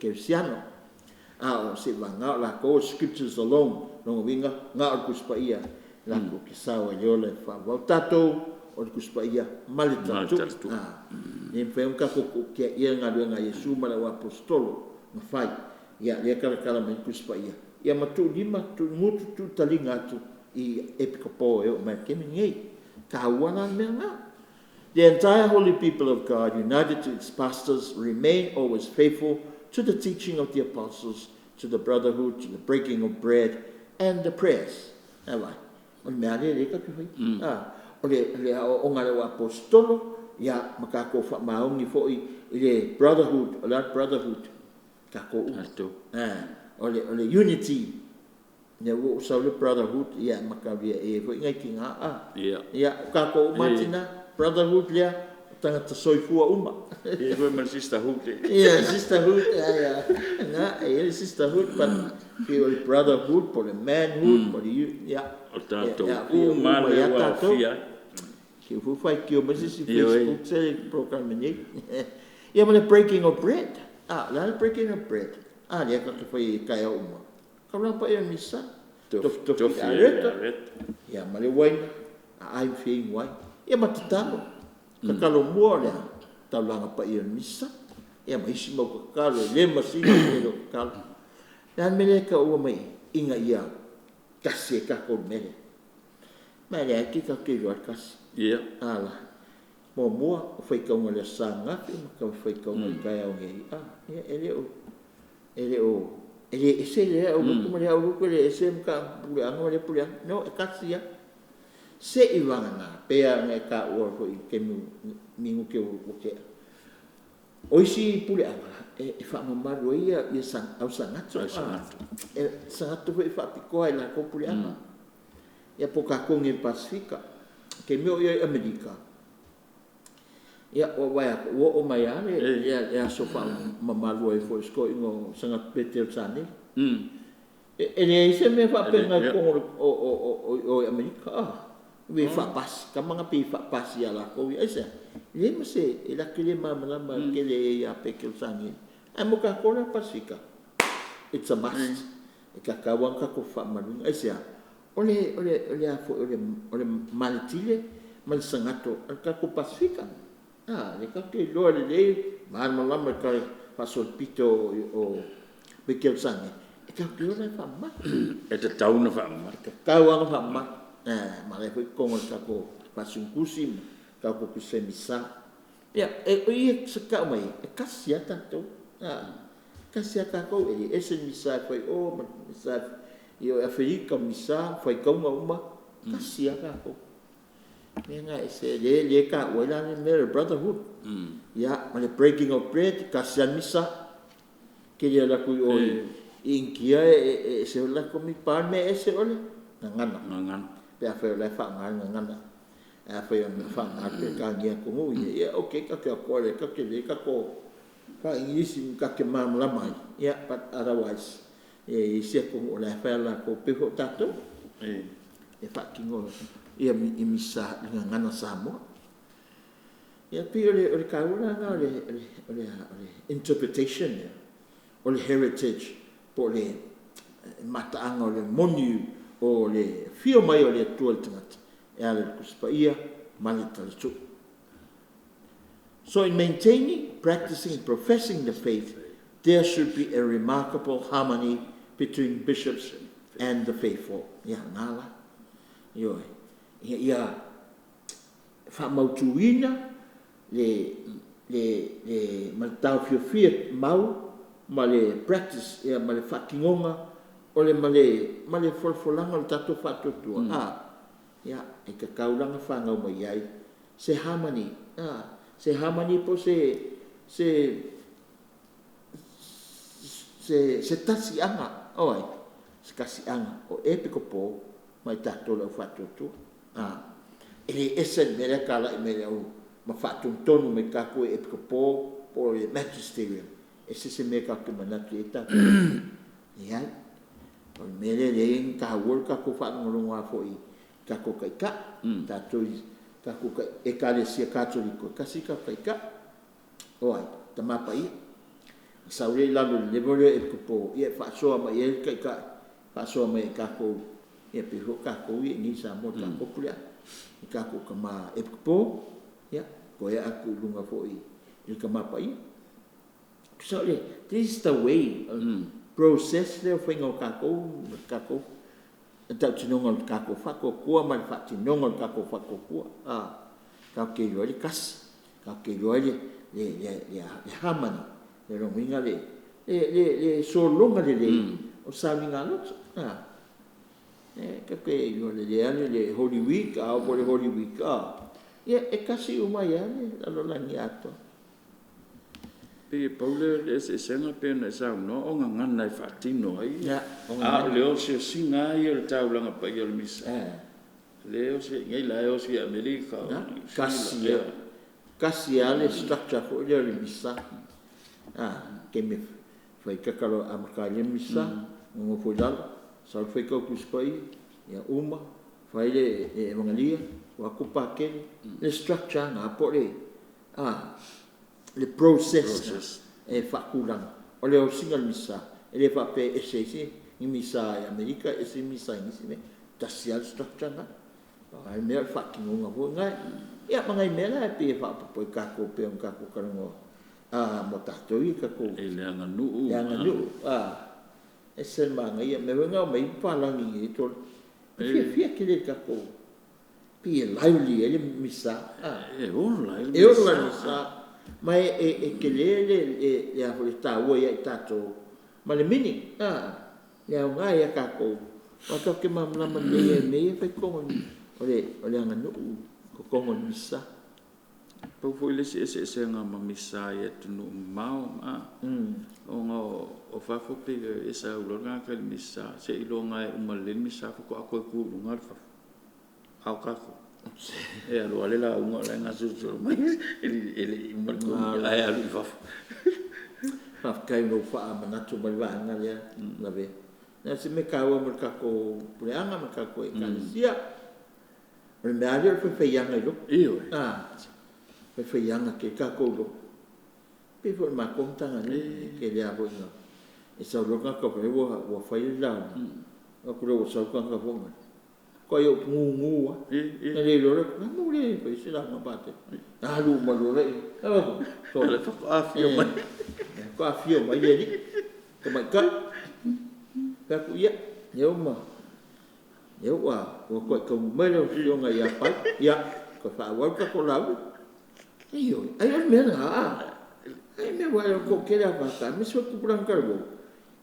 kersiano. O se vanga la ko scriptures alone no vinga nga kuspa ia la ko kisawa yole fa voltato o kuspa ia malitato ni fe un kako ke ia nga Yesu mala wa apostolo na fai ya le kala men kuspa ia matu lima tu mutu tu talinga tu I epicopo e ma kemingi ka wana menga. The entire holy people of God, united to its pastors, remain always faithful to the teaching of the apostles, to the brotherhood, to the breaking of bread, and the prayers. Awa. O me ale le ka tui. O le o apostolo ya makako fa maungi fo I brotherhood, that brotherhood kako o le unity. Ne wo so le brotherhood ya makavia fo ngai kinga ya kako matina brotherhood le tanga te soifua uma. Foi my sisterhood. Yeah, sisterhood. Sisterhood, but for the brotherhood, for the manhood, for the uma le fia. Que fu fai que o mas esse Facebook se proclamei. E a breaking of bread. Lá breaking of bread. Le ka foi kai uma. Kala pa ia misa. Tof ya male wine. Ai feing wine. E matatalo. Kakalo mua lea, taulanga pa ia misa. Ia maisi mau kakalo, le masina mele kakalo. Nā mele ka ua mai, inga ia, kasi e kako mele. Mai lea ki ka kiro at kasi. Ia. Ala. Mua, o whai kaunga lea sanga, ka whai kaunga I kai au ngei. Ia, ele o. Ele ese lea, o lukuma lea, o lukuma lea, ese mka puleanga, lea puleanga. No, e kasi ia. Se I wanga nā, pēa ngai ka ua hoi ke mingu ke ua ke. Oisi pule anga, e whamamaru ia au sangato. Sangato hoi whapikoa I la ko pule anga. Ia po kakonge Pasifika, ke meo ia Amerika. Ia o wai ako, ua o mai ane, ia so whamamaru ai fo isko ingo sangat Peter Sane. E ne ise me whapenga kongo o Amerika. We fapas, kamanga pi fapas ya la ko isa. Le mase ila kile mama kele ya pekel sangi. Amo ka ko na Pasifika. It's a must. E ka kawang ka ko fa malung isa. Ole afo ole maltile mal sangato ka ko Pasifika. Le ka ke lo le malama ka pasol pito o pekel sangi. E ka ko na fa ma. E te tauna fa ma. Kawang fa ma. Mare foi como kako pasungkusi kako kusemisa ya ia seka mai kasia tato kasia kako ese misa foi misa io Afrika misa foi como uma kasia kako menga ese le ka wala ni brotherhood ya male breaking of bread kasia misa que ya la ku inkia se la komi palme ese ole ngana pe a fe la fa ngana a fa yo fa ma te ka ngia ko mo ia okay ka ko le ka ke le ka ko ka ingisi ka ke mam la mai ia but otherwise e se ko o la fa la ko pe ko tato e fa kingo ia mi misa ngana samo ia pe o le ka ula na o le interpretation o le heritage po le mataanga o le moni o le fio mai o le tua le tangata e ale kuspa ia male talitu. So in maintaining, practicing, and professing the faith, there should be a remarkable harmony between bishops and the faithful. Ia ngala. Ioi. Ia whamautuina le maltau fiofia mau ma le practice ia ma le whakingonga o le ma le folfolanga o tato whatotua. Ia, e ka kaulanga whangau mai ai. Se harmony. Se harmony po se tasi anga. Oi, se kasi anga. O epiko po mai tato lau whatotua. Ele esen mele kala i mele au. Ma whatung tonu me kako e epiko po le magisterium. E se me kako manatu e tato. Ia, o mele leing ka hawol kako whanongolongo a fo i. Kako kaika, tato kako Ekalesia katoliko, kasi ka kaika. Oi, tamapa i. Saure lalu lebole e kupo, ia whaasoa mai e kaika, whaasoa mai e kako, ia piho kako i ni sa mo kako pulea. I kako kama e kupo, ia, ko ia aku lunga fo i. I kamapa i. So this is the way, process le whenga o kako, tau tinonga o kako whako kua, mai whatinonga o kako whako kua. Kau ke roi le kasi, kau ke roi le hamani, le ronginga le solonga le o sauninga loto. Kau ke roi le Holy Week, o le Holy Week. Ia, e kasi umai ale, lalo langi ato. Pe Paule le se senga pe na sa no o ngana i fatino ai. Ya, le o se singa i le taulanga pa i le misa. Le o se ngai la o se Amerika. Kasi ale structure ko le misa. Ke me fai kakalo amaka le misa, ngo fodal, sa fai ko kuspai, ya uma, fai le evangelia, wa kupa ke le structure na po le. Le process e whakulang. O le o singa misa. E le whape e seisi i misa e Amerika, e se misa i nisi me. Tasial structure nga. Ai mea whakingonga po ngai. Ia mangai mea e pe e whapapo i kako pe on kako karango. Mo tato i kako. E leanga nuu. Leanga nuu. E sen manga ia me wenga o mei palangi i tol. Fia ke le kako. Pi e lauli e le misa. E ola misa. Mai e ke le a hore tāua ia i tātou. Ma le mini, le au ngai a kako. Ma kau ke mamlama nei e mei e whai kongon. O le anga nuu, ko kongon misa. Pau foi le se nga ma misa e tunu mau o nga o fafo pe e sa ulonga ka le misa. Se ilonga e umale misa ko ako e kulu ngar fafo. Au kako. E alo ale la unga la nga susu mai ele marco ai alu faf kai no fa manatu malvanga ya la ve na se me kawa mo kako puleanga me kako Ekalesia o me ale fe yanga lo fe yanga ke kako lo pe for ma conta ngani ke le abo no e sa lo ka ko wo fa la ko lo sa ko ka fonga ko yo ngu na le lo na mo le pe se la ma pate lu ma lo le so le fa afio mai ko afio mai ye ni ko mai ka ku ya yo ma yo wa ko mai lo fio nga ya pa ya ko fa wa ko la yo ai me na ai me wa ko ke la pa ta me so ku pran karbo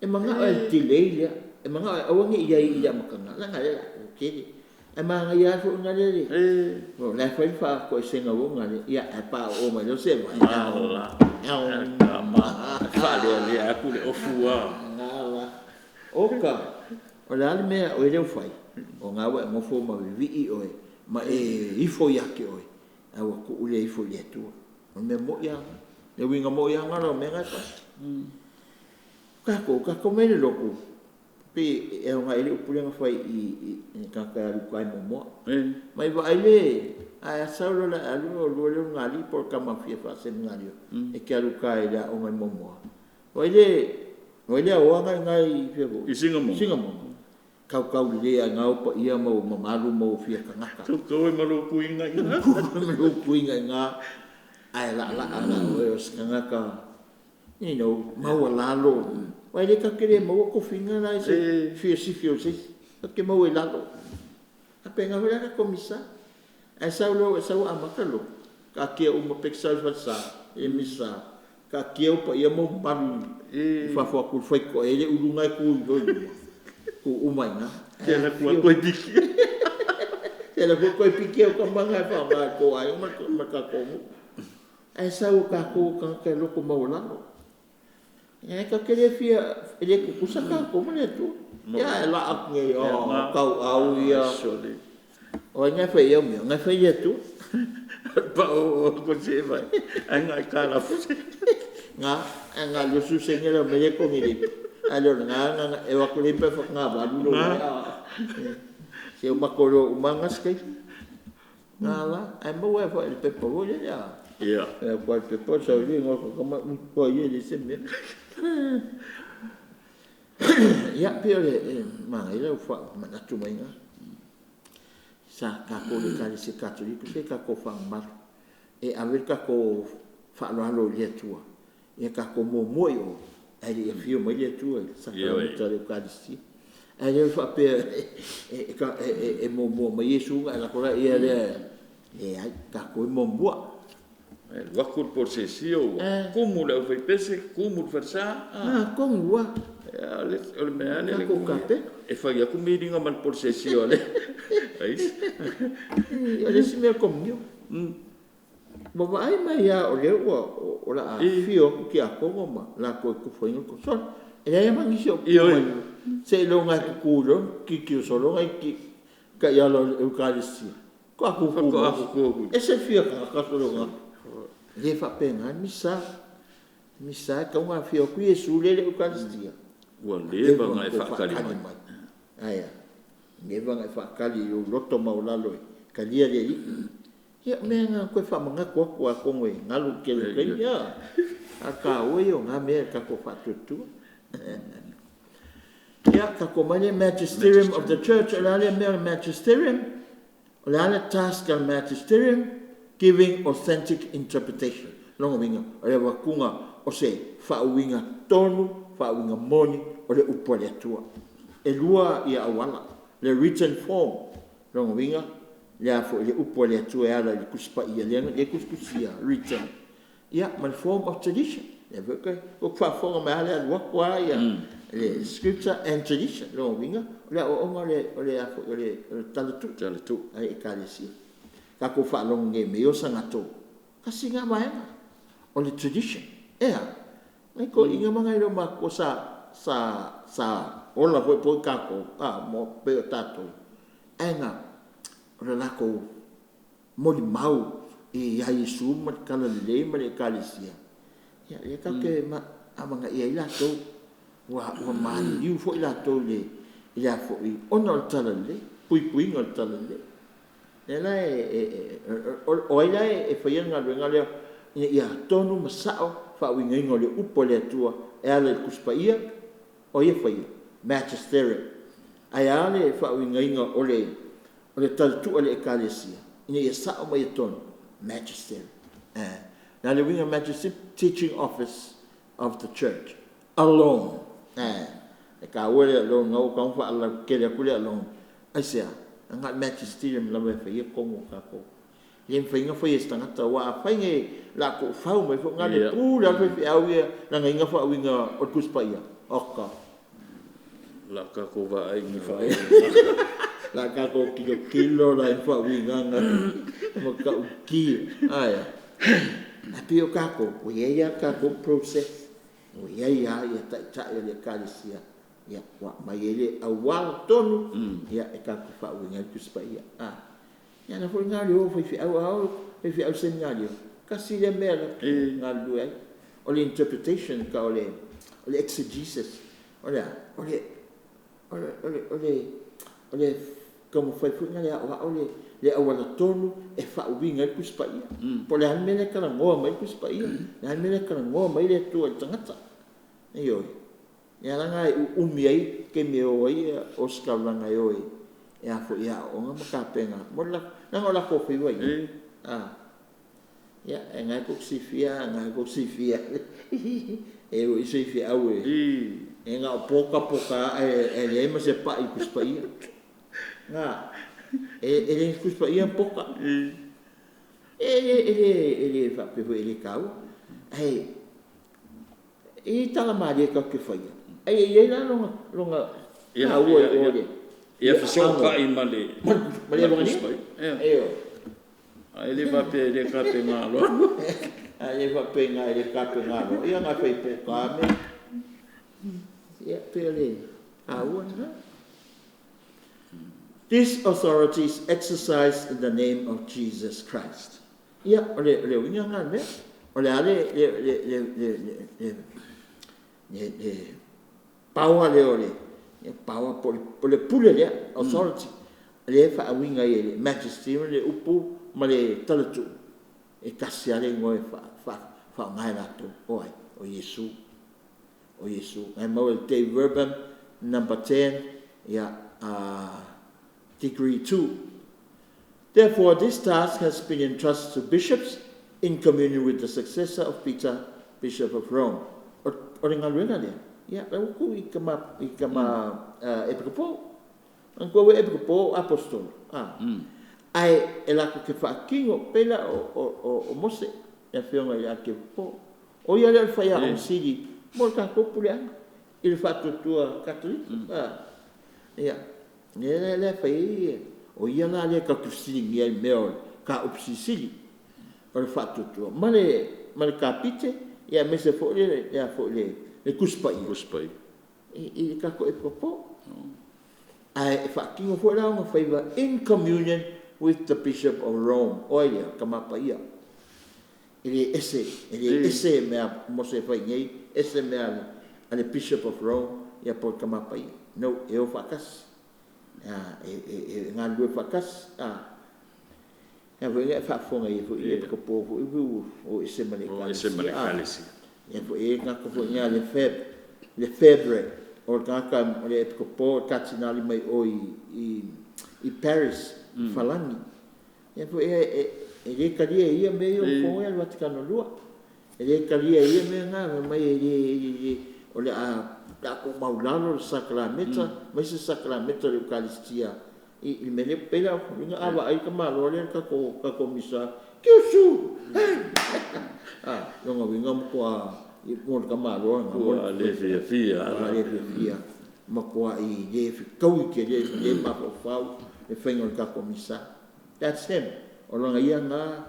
e manga al tileia e manga awangi ia makanga la ngale ke e manga ia fo ngale o la fa ko senga wo ngale ia e pa o ma lo se ma fa le aku le ofua ngala oka o la me o le fai o ngawa mo fo ma vi o ma ifo ia ke oi awa ku ule ifo ia tua o me mo ia le winga mo ia ngalo me ngata kako me le loko pe e nga ile upule nga fai i kaka lu kai mo mai va ile a saulo la alu lo ngali por kama fia fa sen ngali e ke lu kai da o mai mo o ile o ngai fia ko isinga mo kau le ngau pa ia mo malu mo fia kangaka kau malu kuinga nga ai la o kangaka mau lalo wai le ka kere mau ko finga la se fia si ke mau lalo apenga wala ka komisa ai sau amakalo ka ke o mo pexal fa misa ka ke o pa ia mo balu fa ku foi ko ele ulunga ku ku umaina ela ku piki ela ku piki o kambanga fa ba ko ai ma ka ko ai sau ka ko ka lo ko mau lalo e ka kere fia ele ku kusaka ko mane tu ya la aknge o kau au ia o nga fa ia mi nga fa ia tu pa o ko se vai nga kala nga lo su sengela me ko ngi alo nga e wa ko limpe fa nga ba lu se o makoro umangas kai nga la ai mo wa fa el pepo o ya ya kwa pepo sa ri ngo ko ma ko ye le se me ya piore ma ile fa ma na tu mai nga sa ka ko le ka se katoliko se ka ko fa ma e aver ka ko fa lo le tua e ka ko mo yo ai e fio mai le tua sa ka le ka si ai le fa pe e mo mai Yesu ala ko e ai ka ko mo wakul posesio como le fai pese como farsa como le meane le ko kape e fai a comidinga mal posesio le ai ele se me comio baba ai mai ya o le o la fio ki a como ma la ko foi no sol ele ia mangisio se lo nga kulo ki solo ai ki ka ya lo eucaristia ko aku ese fio ka solo nga le fa pena misa ka unha fio ku Yesu le eucaristia wa le ba ngai fa kali mai aya le ba ngai fa kali o loto maulalo ka dia le ya me nga ko fa manga ko ngwe ngalu ke le ya aka o yo nga me ka ko fa tutu ya ka ko mane magisterium of the church ala le magisterium ala task al magisterium giving authentic interpretation. Longo winga, ole wakunga o se fa winga tonu, fa winga moni, ole upole atua. E lua ia awala, le written form. Longo winga, le afo le upole atua ala le kuspa ia le kuskusia written. Ia man form of tradition. Le veka o fa fonga me ala le wakwa ia le scripture and tradition. Longo winga, ole o onga ole afo ole talatu ai Ekalesia. Ka ko fa long nge me o sangato ka singa mai o le tradition mai ko inga manga ro ma ko sa ola po ka ko mo pe tato enga ora la ko mo di mau e ya Yesu ma kala le ma le Ekalesia ya ka ke ma amanga ia ila to wa ma you fo ila to le ya fo i onol talale pui ngol talale ela oila e foi nga le ia tonu masao fa winga ngole upole tua ela kuspaia o ia foi magisterium ai ale fa winga ole taltu ole Ekalesia ia sao mai tonu magisterium na le winga magisterium teaching office of the church alone e ka wele alone ngau ka fa ala kele kule alone aisia nga magisterium la me fai como ka ko yen fai nga fai stanga ta wa fai nge la ko fau me fo nga le tu la fai au ia na nga fa winga o kuspaia oka la ka ko va ai mi fai la ka ko kilo la fa winga nga mo ka ki aya a pio ka ko o ia ka ko process o ia ta le Ekalesia ya wa mai ele awal tonu ya e ka fa winga kuspaia Ia na foi ngā leo, fai fi au sen ngā leo. Kasi le mea ngā lua ai. O le interpretation ka o le exegesis. O le como fai fu ngā lea o le awala tonu e whauwinga i kuspa ia. Po le han mele kara ngoa mai kuspa ia. Le han mele kara ngoa mai le tua i tangata. E oi. Ia langa e umi ai ke me o ai o skaulanga e oi. E a fo ia o ngā makapenga. Mo langa o la kofi wai. Ia, e ngai kuk sifia. E o i sifia au e. E ngā poka e le ema se pa i kuspa ia. Ngā, e le kuspa ia poka. E le whapeho e le kau. Hei, e tala maari e kau ke whaia. Ei la longa kau e o le. Ia fisoka i male. Male longa ni? Eo. Ai le vape le kape ngalo. Ai le vape ngā le kape ngalo. Ia ngā whai poka me. Ia pele. Awana. This authority is exercised in the name of Jesus Christ. Ia ole winga ngā me. Ole ale le power le ole. Power po le pule le authority. Le fa winga le majesty le upu ma le talatu. E kasi ale ngoe fa ngai lato. Oi, o Yesu. O Yesu. Ai mau le te verbum number 10. Ia degree 2. Therefore, this task has been entrusted to bishops in communion with the successor of Peter, Bishop of Rome. Orang ngaluena dia. Ya, lalu ku ikama episkopo. Angko episkopo apostol. Ai elaku ke fakingo pela o Mose ya fionga ya ke po. O ia le faya on sidi mo ka ko pulian. Il fatto tua katoliko. Ya. Le fai o ia la le ka kusili ia meo ka upsisili. O le fatto tua. Male kapite ia mese fo le ya fo le kuspai. I ka ko e popo. Ai fakingo fo la nga fai in communion with the Bishop of Rome. Oia kamapa ia. Ele ese mea mose fai ngai ese mea ale Bishop of Rome ia por kamapa ia. No eu fakas. Ngā lua whakas, e whenga e whafonga i fu i e kapo fu i fu o ese mane Ekalesia. E fu e ngaka fu ngā le febre, o ngaka le e kapo katinali mai o i Paris, Falangi. E fu e le kalia ia me o fonga e Vaticano lua. E le kalia ia me ngā mai o le a ko maulalo sakramenta, mai se sakramenta le Ekalesia. I mele pela nga ava ai ka malo le ka ko misa. Kiusu. Nga winga mo i mo ka malo nga le fia. Ma ko i le kau ke le ma fau le fengo ka ko misa. That's him. O nga ia nga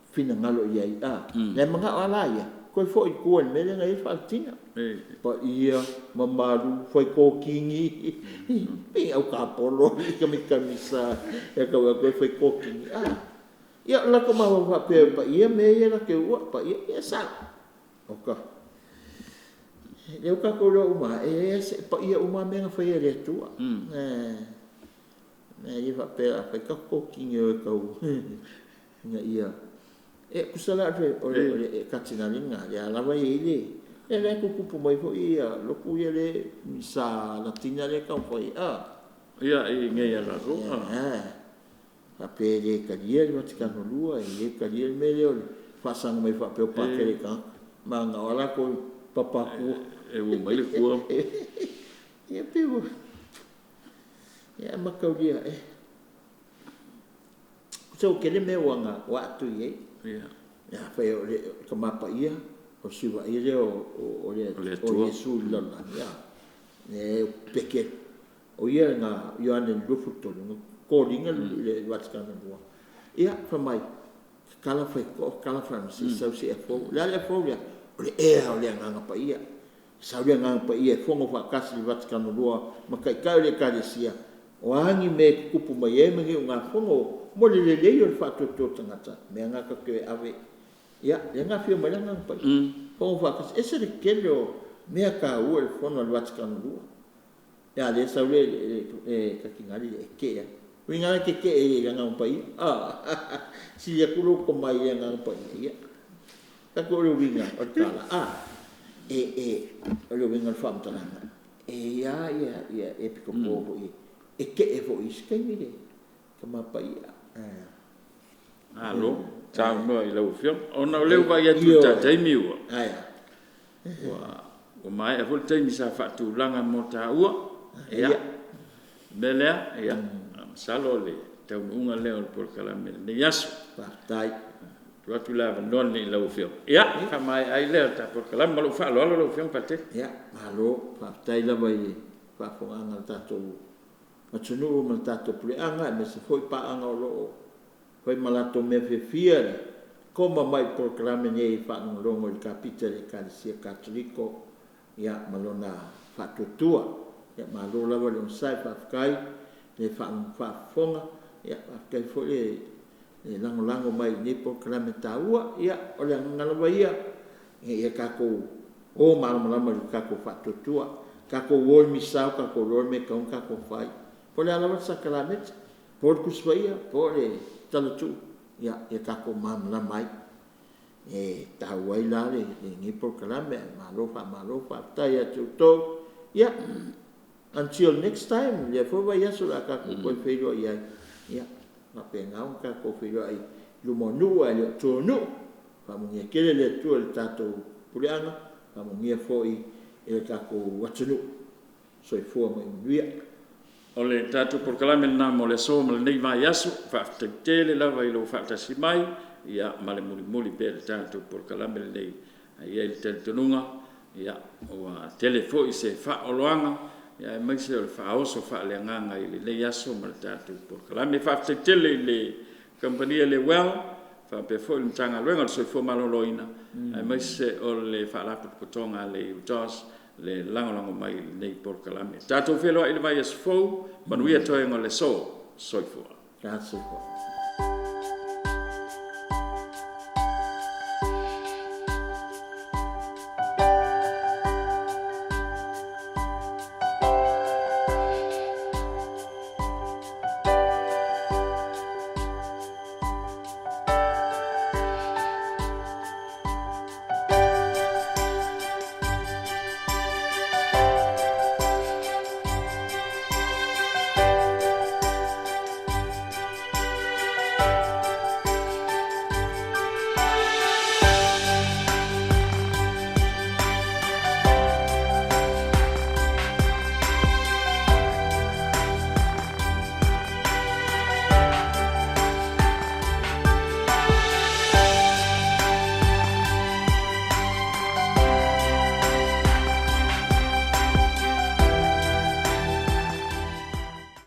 fina ngalo ia le mga ala ia. Koe fo i kua mele ngai whaatina. Pa ia mamaru foi ko kingi. Pe au ka polo i ka kamisa. E ka koe foi ko kingi. Ia la ko mawa wa pe pa ia me ia la ke ua pa ia sa. Oka. Eu ka ko lo uma pa ia uma me nga foi ele tua. Ia fa pe a ka ko kingi o ka u. Nga ia. E kusala o le katinalinga ya lava ile e le kupu mai fo ia lo ku ia le misa latina le ka foi ia e ngai ala ro a pe le kalia le Vaticano lua e le kalia me le fa sang mai fa pe pa ke le ka ma nga ala ko papa ku e o mai le ku e pe wo ya ma ka dia so ke le me wanga wa tu ye. Ya, fai o le kamapa ia, o siwa ia le o Yesu lala, ya. Ne peke, o ia nga Ioane Lufuto, nga kōringa le Vaticano lua. Ia, whamai, kala Francis, sau si e fōu, le fōu lea, o le ea o le ngangapa ia. Sau le ngangapa ia, fongo whakasi le Vaticano lua, ma kai le Ekalesia, o angi me kupu mai e mangi o ngā whongo mo le o le whātoto tangata me ngaka ke awe ia le ngā whio mai langa pai whongo whakas e sere kele o mea ka ua le whono le watikana lua ia le sau le kakingari e kea ui ngana ke e langa pai si ia kuro ko mai e ngana pai ia kako le winga o kala o le winga le whamtaranga ia e piko poho e ke e vo iskai mire kama pai alo tau no i lau fiam ona o leu vai atu ta taimi ua o mai e fol taimi sa fatu langa mo ta ua ia belea ia salo le tau unga leo por kalame ne yasu tai tu la non ni lau fiam ia kama ai leo ta por kalame lo fa lo fiam pate ia alo fa tai la vai fa fonga tato matunu ma tato pule anga me se foi pa anga o lo foi malato me fia como mai proclame nei fa no longo il Kapite Ekalesia katoliko ia malona fa tutua ia malo la vole un sai fa kai le fa fonga ia kai foi le lango mai nei proclame taua ia o le ngala vai ia kako o malama kako fa tutua kako wol misau kako lor me kaun kako fai por la lava sacramento por kusvaia por talatu ya kako mam la mai tawai la le ni por kalame malofa taya to ya until next time le fo vai aso la kako ko fero ya na pena un kako fero ai lu monu ai to no pa mo ye kele le tu el tato pulianga pa mo ye foi el kako watunu so fo mo via o le tatu por kalame na mo le so mo le nei vai aso fa tele la vai lo fa tasi mai ia male muli pe le tatu por kalame le nei ai el tentunga ia o telefo se fa oloanga ia mai se o fa oso fa le nganga i le aso mo le tatu por kalame fa tele le compagnia le well fa pe fo le tanga luenga so fo maloloina ai mai se o le fa la potonga le utos le lango mai nei por kalame tato felo ile vai es fo manuia toenga le so soifo Grazie.